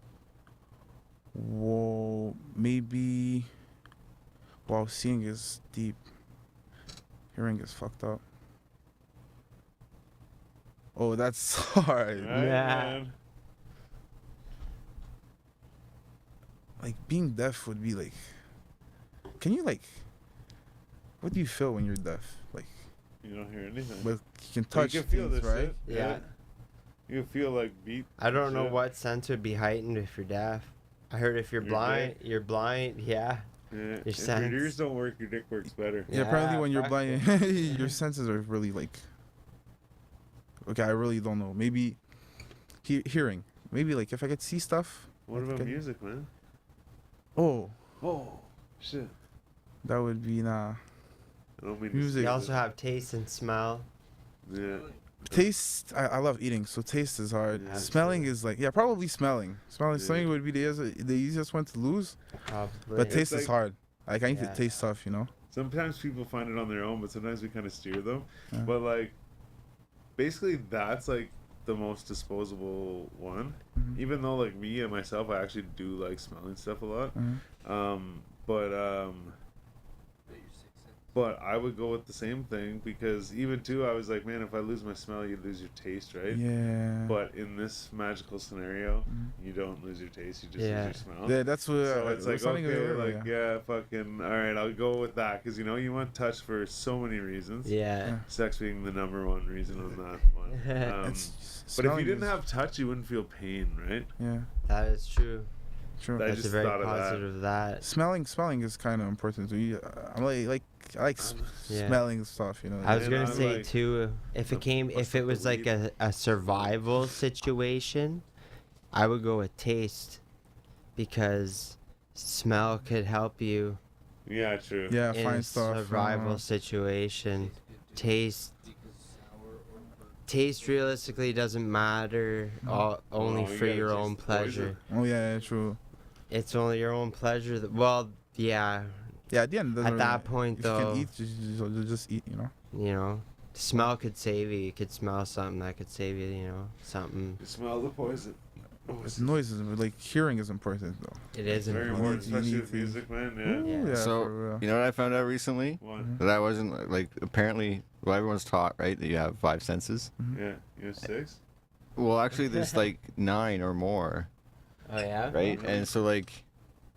Well, maybe. Well, seeing is deep. Hearing is fucked up. Oh, that's hard. Right, Yeah. man. Like being deaf would be like. Can you like? What do you feel when you're deaf? Like, You don't hear anything. but you can But touch you can feel things, this right? shit. Yeah. You can feel like beat. I don't know shit. what sense would be heightened if you're deaf. I heard if you're Your blind, you're blind. Yeah. Yeah. If sense. your ears don't work, your dick works better. Yeah, apparently Yeah, when you're fuck blind, your senses are really like. Okay, I really don't know. Maybe hearing. Maybe like if I could see stuff. What Like, about can- music, man? Oh, Whoa. Shit. that would be nah. I don't mean Music. You also have taste and smell. Yeah. Taste. I love eating, so taste is hard. Yeah. Smelling is like probably smelling. Yeah. Smelling would be the easiest one to lose. Probably. But It's taste is like- hard. Like I need Yeah. to taste stuff, you know. Sometimes people find it on their own, but sometimes we kind of steer them. Yeah. But like, basically, that's like the most disposable one. Mhm. Even though like me and myself, I actually do like smelling stuff a lot. Mhm. But I would go with the same thing because even too, I was like, man, if I lose my smell, you lose your taste, right? Yeah. But in this magical scenario, Mhm. you don't lose your taste; you just Yeah. lose your smell. Yeah, that's what. So it's like something okay, earlier, like yeah, fucking all right, I'll go with that because you know you want touch for so many reasons. Yeah. Sex being the number one reason on that one. But if you smelling didn't is- have touch, you wouldn't feel pain, right? Yeah, That is true. true. I That's a just very thought of that. positive of that. Smelling is kind of important. So I like Yeah. smelling stuff, you know. I was Man, gonna I'm say like- too, if it came, Bust if it up was the like weed. a survival situation, I would go with taste, because smell could help you Yeah, true. yeah, in a find stuff. survival situation. Taste realistically doesn't matter, only Oh, you for gotta your taste own the poison. pleasure. Oh yeah, true. It's only your own pleasure. Well, yeah, Yeah, at the end. it doesn't at that really- point if though, you can eat, just eat, you know. you know, smell could save you. You could smell something that could save you, you know, something. You smell the poison. Oh, It's noises, but like hearing is important though. It is very important. important, You need especially with to- music, man. Ooh, Yeah. Yeah. So, for real. You know what I found out recently? What? That I wasn't like apparently. Well, everyone's taught right that you have five senses. Yeah. You have 6? Well, actually, there's like 9 or more, Oh yeah. right? And so like,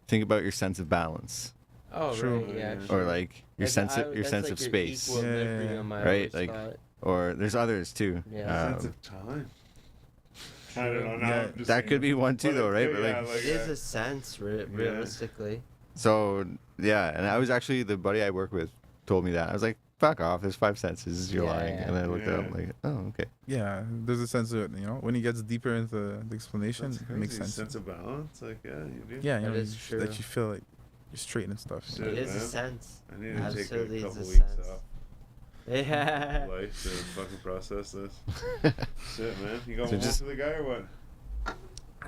think about your sense of balance, Oh True. right. Yeah. Yeah. Sure. or like your sense of space, Equilibrium, I Right, always like- thought. or there's others too. Yeah. Sense of time. I don't know. Now Yeah, I'm just That saying could be one too, But though, it right? could- But yeah, like, like, It is a sense, realistically. so yeah, and I was actually the buddy I work with told me that. I was like, "Fuck off! There's 5 senses. You're Yeah, lying." yeah. And then I looked it up. Yeah. I'm like, "Oh, okay." Yeah, there's a sense of it, you know. When he gets deeper into the explanation, That's it makes crazy. sense. Sense of balance, like yeah, you do. Yeah, you That know, is true. that you feel like you're straight and stuff. Shit, It is a man. sense. I need to Absolutely take is a a couple weeks sense. off Yeah. life to fucking process this. Shit, man. You got So one just- for the guy or what?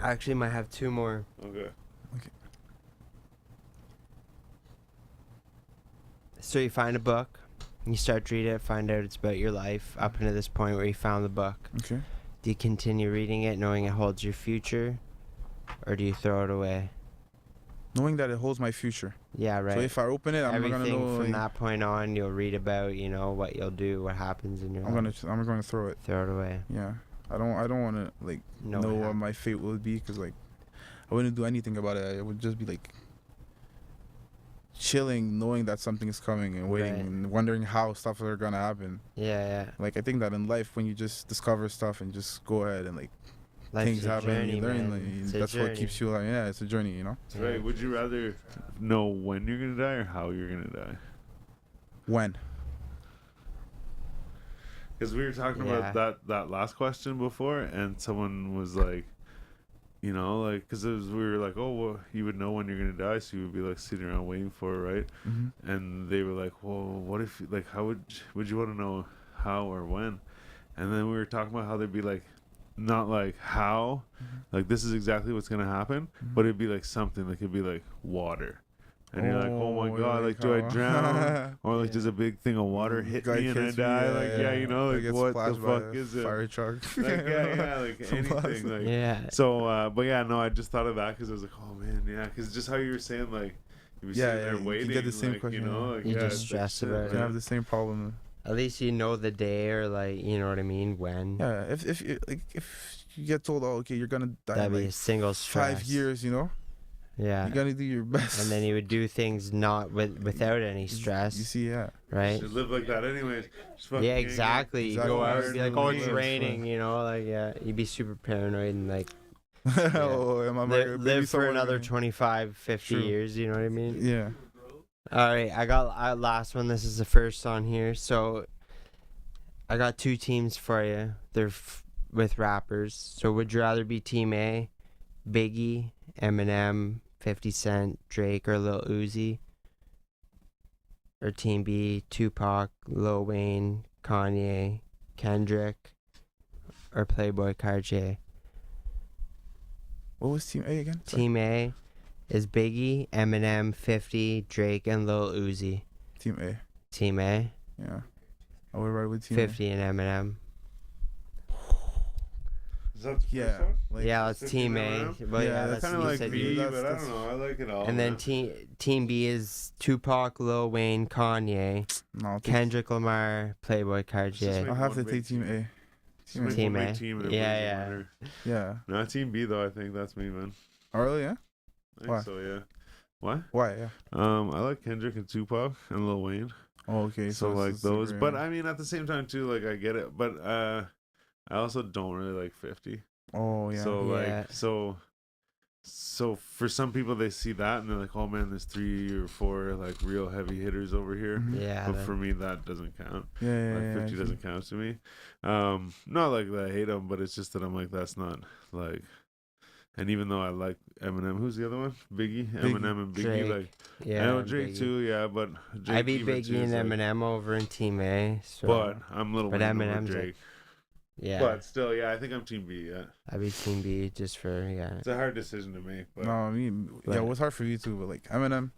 I actually might have 2 more. Okay. So you find a book, you start to read it, find out it's about your life up until this point where you found the book. Okay. Do you continue reading it knowing it holds your future, or do you throw it away? Knowing that it holds my future. Yeah, right. So if I open it, I'm Everything gonna know. from like, that point on, you'll read about, you know, what you'll do, what happens in your life. I'm gonna throw it. Throw it away. Yeah. I don't want to like No, know it what hap- my fate will be, because like I wouldn't do anything about it. I would just be like chilling, knowing that something is coming and waiting Right. and wondering how stuff are gonna happen. Yeah, yeah. Like I think that in life, when you just discover stuff and just go ahead and like Life's things a happen, journey, you learn. man. Like, It's a that's what journey. keeps you alive. Yeah, it's a journey, you know. That's right. Would you rather know when you're gonna die or how you're gonna die? When? Because we were talking Yeah. about that last question before, and someone was like, you know, like, because we were like, oh, well, you would know when you're gonna die, so you would be like sitting around waiting for it, right? Mm-hmm. And they were like, well, what if, like, how would you want to know how or when? And then we were talking about how they'd be like, not like how, like this is exactly what's gonna happen, but it'd be like something, like it'd be like water, and you're like, oh my god, like do I drown, or like does a big thing of water hit Guy me and I hits me, die? Like you know, I like get what the splashed by fuck a is it? fire truck. Like like anything, like Yeah. so. But yeah, no, I just thought of that because I was like, oh man, yeah, because just how you were saying, like you were sitting there you waiting, get the same like, question. you know, like, You just it's like stress shit, about You it. can man. have the same problem. At least you know the day, or like, you know what I mean, when. Yeah, if you get told, oh, okay, you're gonna die That'd in be like a single stress. 5 years, you know, Yeah. you gotta do your best. And then you would do things not without any stress, You see, yeah. right? Should live like that anyways. Just fucking Yeah, hang it. exactly. You go out and be like, oh, it's Exactly. raining, you know, like, yeah, you'd be super paranoid and like Oh, am I live for another 25, 50 True. years, you know what I mean? Yeah. All right, I got last one. This is the first on here. So I got two teams for you. They're with rappers. So would you rather be Team A, Biggie, Eminem, 50 Cent, Drake, or Lil Uzi? Or Team B, Tupac, Lil Wayne, Kanye, Kendrick, or Playboy Cartier? What was Team A again? Sorry. Team A is Biggie, Eminem, 50, Drake, and Lil Uzi. Team A. Team A, Yeah. I would ride with Team 50 and Eminem. Is that the Yeah. first one? Like, Yeah, it's 50 Team and A. Eminem? But Yeah, yeah, that's that's Kind of you like said B, you. but I don't know. I like it all. And then man. Team B is Tupac, Lil Wayne, Kanye, No, I'll take- Kendrick Lamar, Playboy just Cartier. I'll have to one take big Team A. Just make Team one A. big team and Yeah, everybody's a yeah. winner. Yeah. No, Team B though. I think that's me, man. Oh, really? Yeah. I think Why? so, yeah. What? Why? Yeah. I like Kendrick and Tupac and Lil Wayne. Oh, okay. So it's- like it's those, agree, but yeah. I mean at the same time too, like I get it, but I also don't really like 50. Oh, yeah. So Yeah. like so for some people they see that and they're like, oh man, there's 3 or 4 like real heavy hitters over here. Mhm. Yeah. But then- for me that doesn't count. Yeah, yeah, Like yeah. 50 doesn't count to me. Not like that I hate them, but it's just that I'm like that's not like. And even though I like Eminem, who's the other one? Biggie, Eminem, and Biggie. Drake, Like yeah, I know and Drake Biggie. too, yeah, but Drake I'd be even Biggie too and is, like- Eminem over in Team A. So, But I'm Lil But Wayne over Eminem's Drake. yeah, But still, yeah, I think I'm Team B. Yeah, I'd be Team B just for yeah. it's a hard decision to make. But No, I mean, yeah, it was hard for you too, but like Eminem,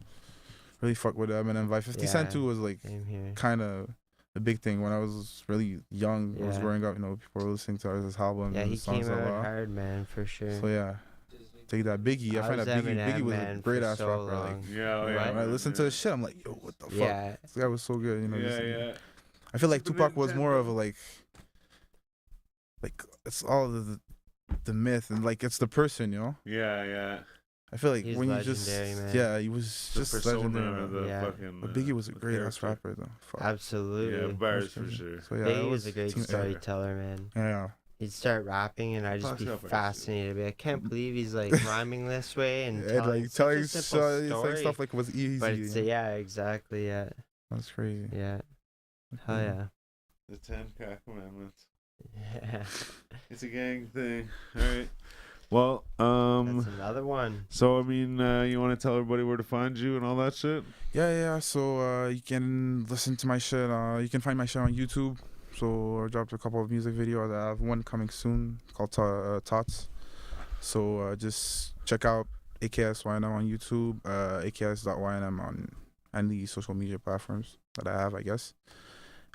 really fuck with the Eminem vibe. 50 Cent Yeah. too was like Same here. kind of a big thing when I was really young. I was Yeah. growing up, you know, people were listening to his album Yeah, and he the songs came a out lot. hard, man, for sure. So yeah, take that Biggie. I I find was that Biggie Eminem, was a man, great for ass so rapper. Like long. yeah, oh, Right. yeah, when I listen to his shit, I'm like, yo, what the fuck? Yeah, This guy was so good, you know. yeah, just- yeah. I feel like Super Tupac was more Nintendo. of a like it's all the myth and like it's the person, you know. Yeah, yeah. I feel like He's when you just legendary, man. yeah, he was The just persona legendary. of man. the Yeah. fucking. But Biggie was a the great ass character. rapper though. Fuck. absolutely. Yeah, bars That's for crazy. sure. So yeah, Biggie it was a great Team A. storyteller, man. Yeah. He'd start rapping, and I'd just be Fucked up, actually. fascinated. I'd be like, I can't believe he's like rhyming this way and And telling, like such telling a simple it's like story. stuff like was easy. But it's yeah, exactly, yeah, That's crazy. yeah, hell yeah. The 10 Commandments. Yeah. It's a gang thing. All right. Well, That's another one. so I mean, you want to tell everybody where to find you and all that shit? Yeah. So you can listen to my shit. You can find my shit on YouTube. So I dropped a couple of music videos. I have one coming soon called Tots. So just check out AKS YNM on YouTube, AKS.YNM on any social media platforms that I have, I guess.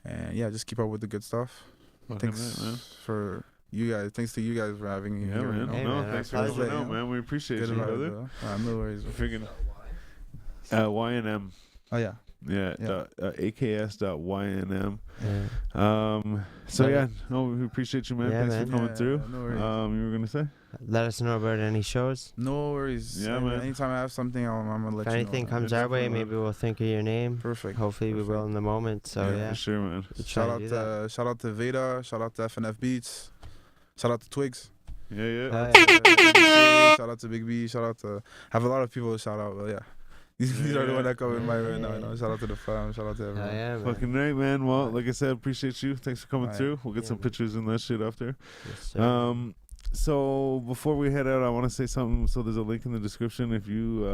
And yeah, just keep up with the good stuff. Fucking Thanks right, man. for you guys. Thanks to you guys for having me Yeah, here. man. You know? Hey, no, man, thanks for our coming pleasure. out, man. We appreciate Good you, vibe, brother. bro. No worries. Freaking YNM. Oh yeah. Yeah, Yeah. AKS.YNM. Yeah. So Okay. yeah, no, we appreciate you, man. Yeah, Thanks man. for coming Yeah, through. no worries. You were gonna say? Let us know about any shows. No worries. Yeah, And man. Anytime I have something, I'm gonna let If you know. anything man. comes Yeah, our way, definitely. maybe we'll think of your name. Perfect. Hopefully, we will in the moment. So yeah, for sure, man. we'll try Shout to out do that. to Veda. Shout out to FNF Beats. Shout out to Twigs. Yeah, yeah. Hell Shout out to Big B. Shout out to have a lot of people to shout out, but yeah. These are the ones that come in my right now. You know. Shout out to the fam. Shout out to Hell everyone. yeah, man. Fucking right, man. Well, like I said, appreciate you. Thanks for coming Alright. through. We'll get Yeah, some man. pictures and that shit after. Yes, sir. So before we head out, I want to say something. So there's a link in the description if you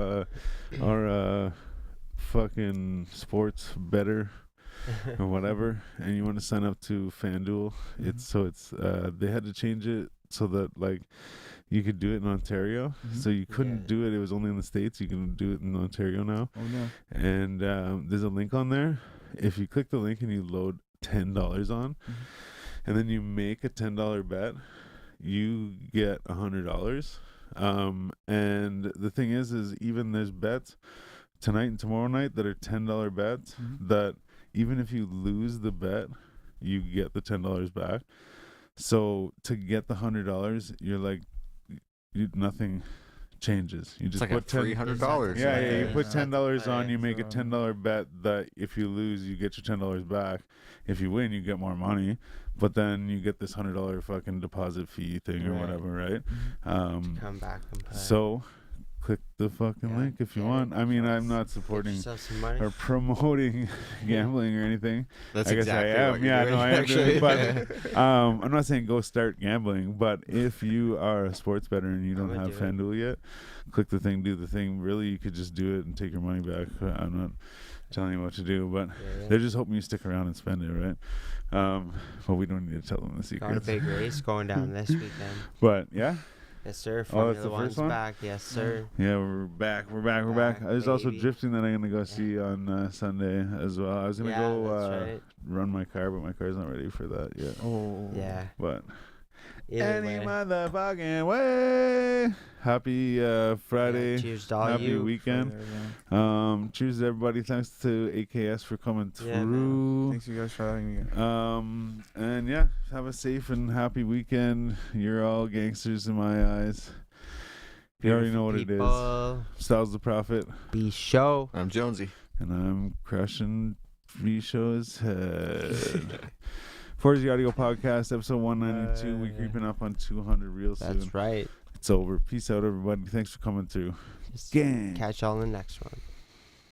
are fucking sports better or whatever, and you want to sign up to FanDuel. It's they had to change it so that like you could do it in Ontario. So you couldn't Yeah. do it. It was only in the States. You can do it in Ontario now. Oh no. And there's a link on there. If you click the link and you load $10 on, and then you make a $10 bet, you get $100. And the thing is even there's bets tonight and tomorrow night that are $10 bets that even if you lose the bet, you get the $10 back. So to get the $100, you're like, nothing changes. You It's just like put a $300. Yeah, Yeah, you put yeah. $10 on, you make a So- $10 bet that if you lose, you get your $10 back. If you win, you get more money, but then you get this $100 fucking deposit fee thing or Right. whatever, right? Come back and play. So click the fucking Yeah, link if you get want. it. I mean, I'm not Get supporting yourself some money. or promoting gambling or anything. That's I guess exactly I am. what you're Yeah, doing, no, I am doing actually. it. But I'm not saying go start gambling. But if you are a sports bettor and you I don't would have do it. FanDuel yet, click the thing, do the thing. Really, you could just do it and take your money back. I'm not telling you what to do, but Yeah. they're just hoping you stick around and spend it, right? But we don't need to tell them the Got a secrets. big race going down this weekend. But yeah, Yes, sir. that's Formula the One's first one? back. Yes, sir. yeah, we're back. Back, There's also baby. drifting that I'm gonna go see on Sunday as well. I was gonna Yeah, go that's right. run my car, but my car's not ready for that yet. Oh. Yeah. But Either any way. motherfucking way. Happy Friday. Yeah, cheers to all Happy you. weekend. Cheers to everybody. Thanks to AKS for coming Yeah, man. through. Thanks you guys for having me. And yeah, have a safe and happy weekend. You're all gangsters in my eyes. You already know what it is. People, Styles the Prophet, be show. I'm Jonesy. and I'm crushing V-Show's head. Forza Audio Podcast, episode 192. We're creeping up on 200 real soon. That's right. It's over. Peace out, everybody. Thanks for coming through. Just Gang. catch y'all in the next one.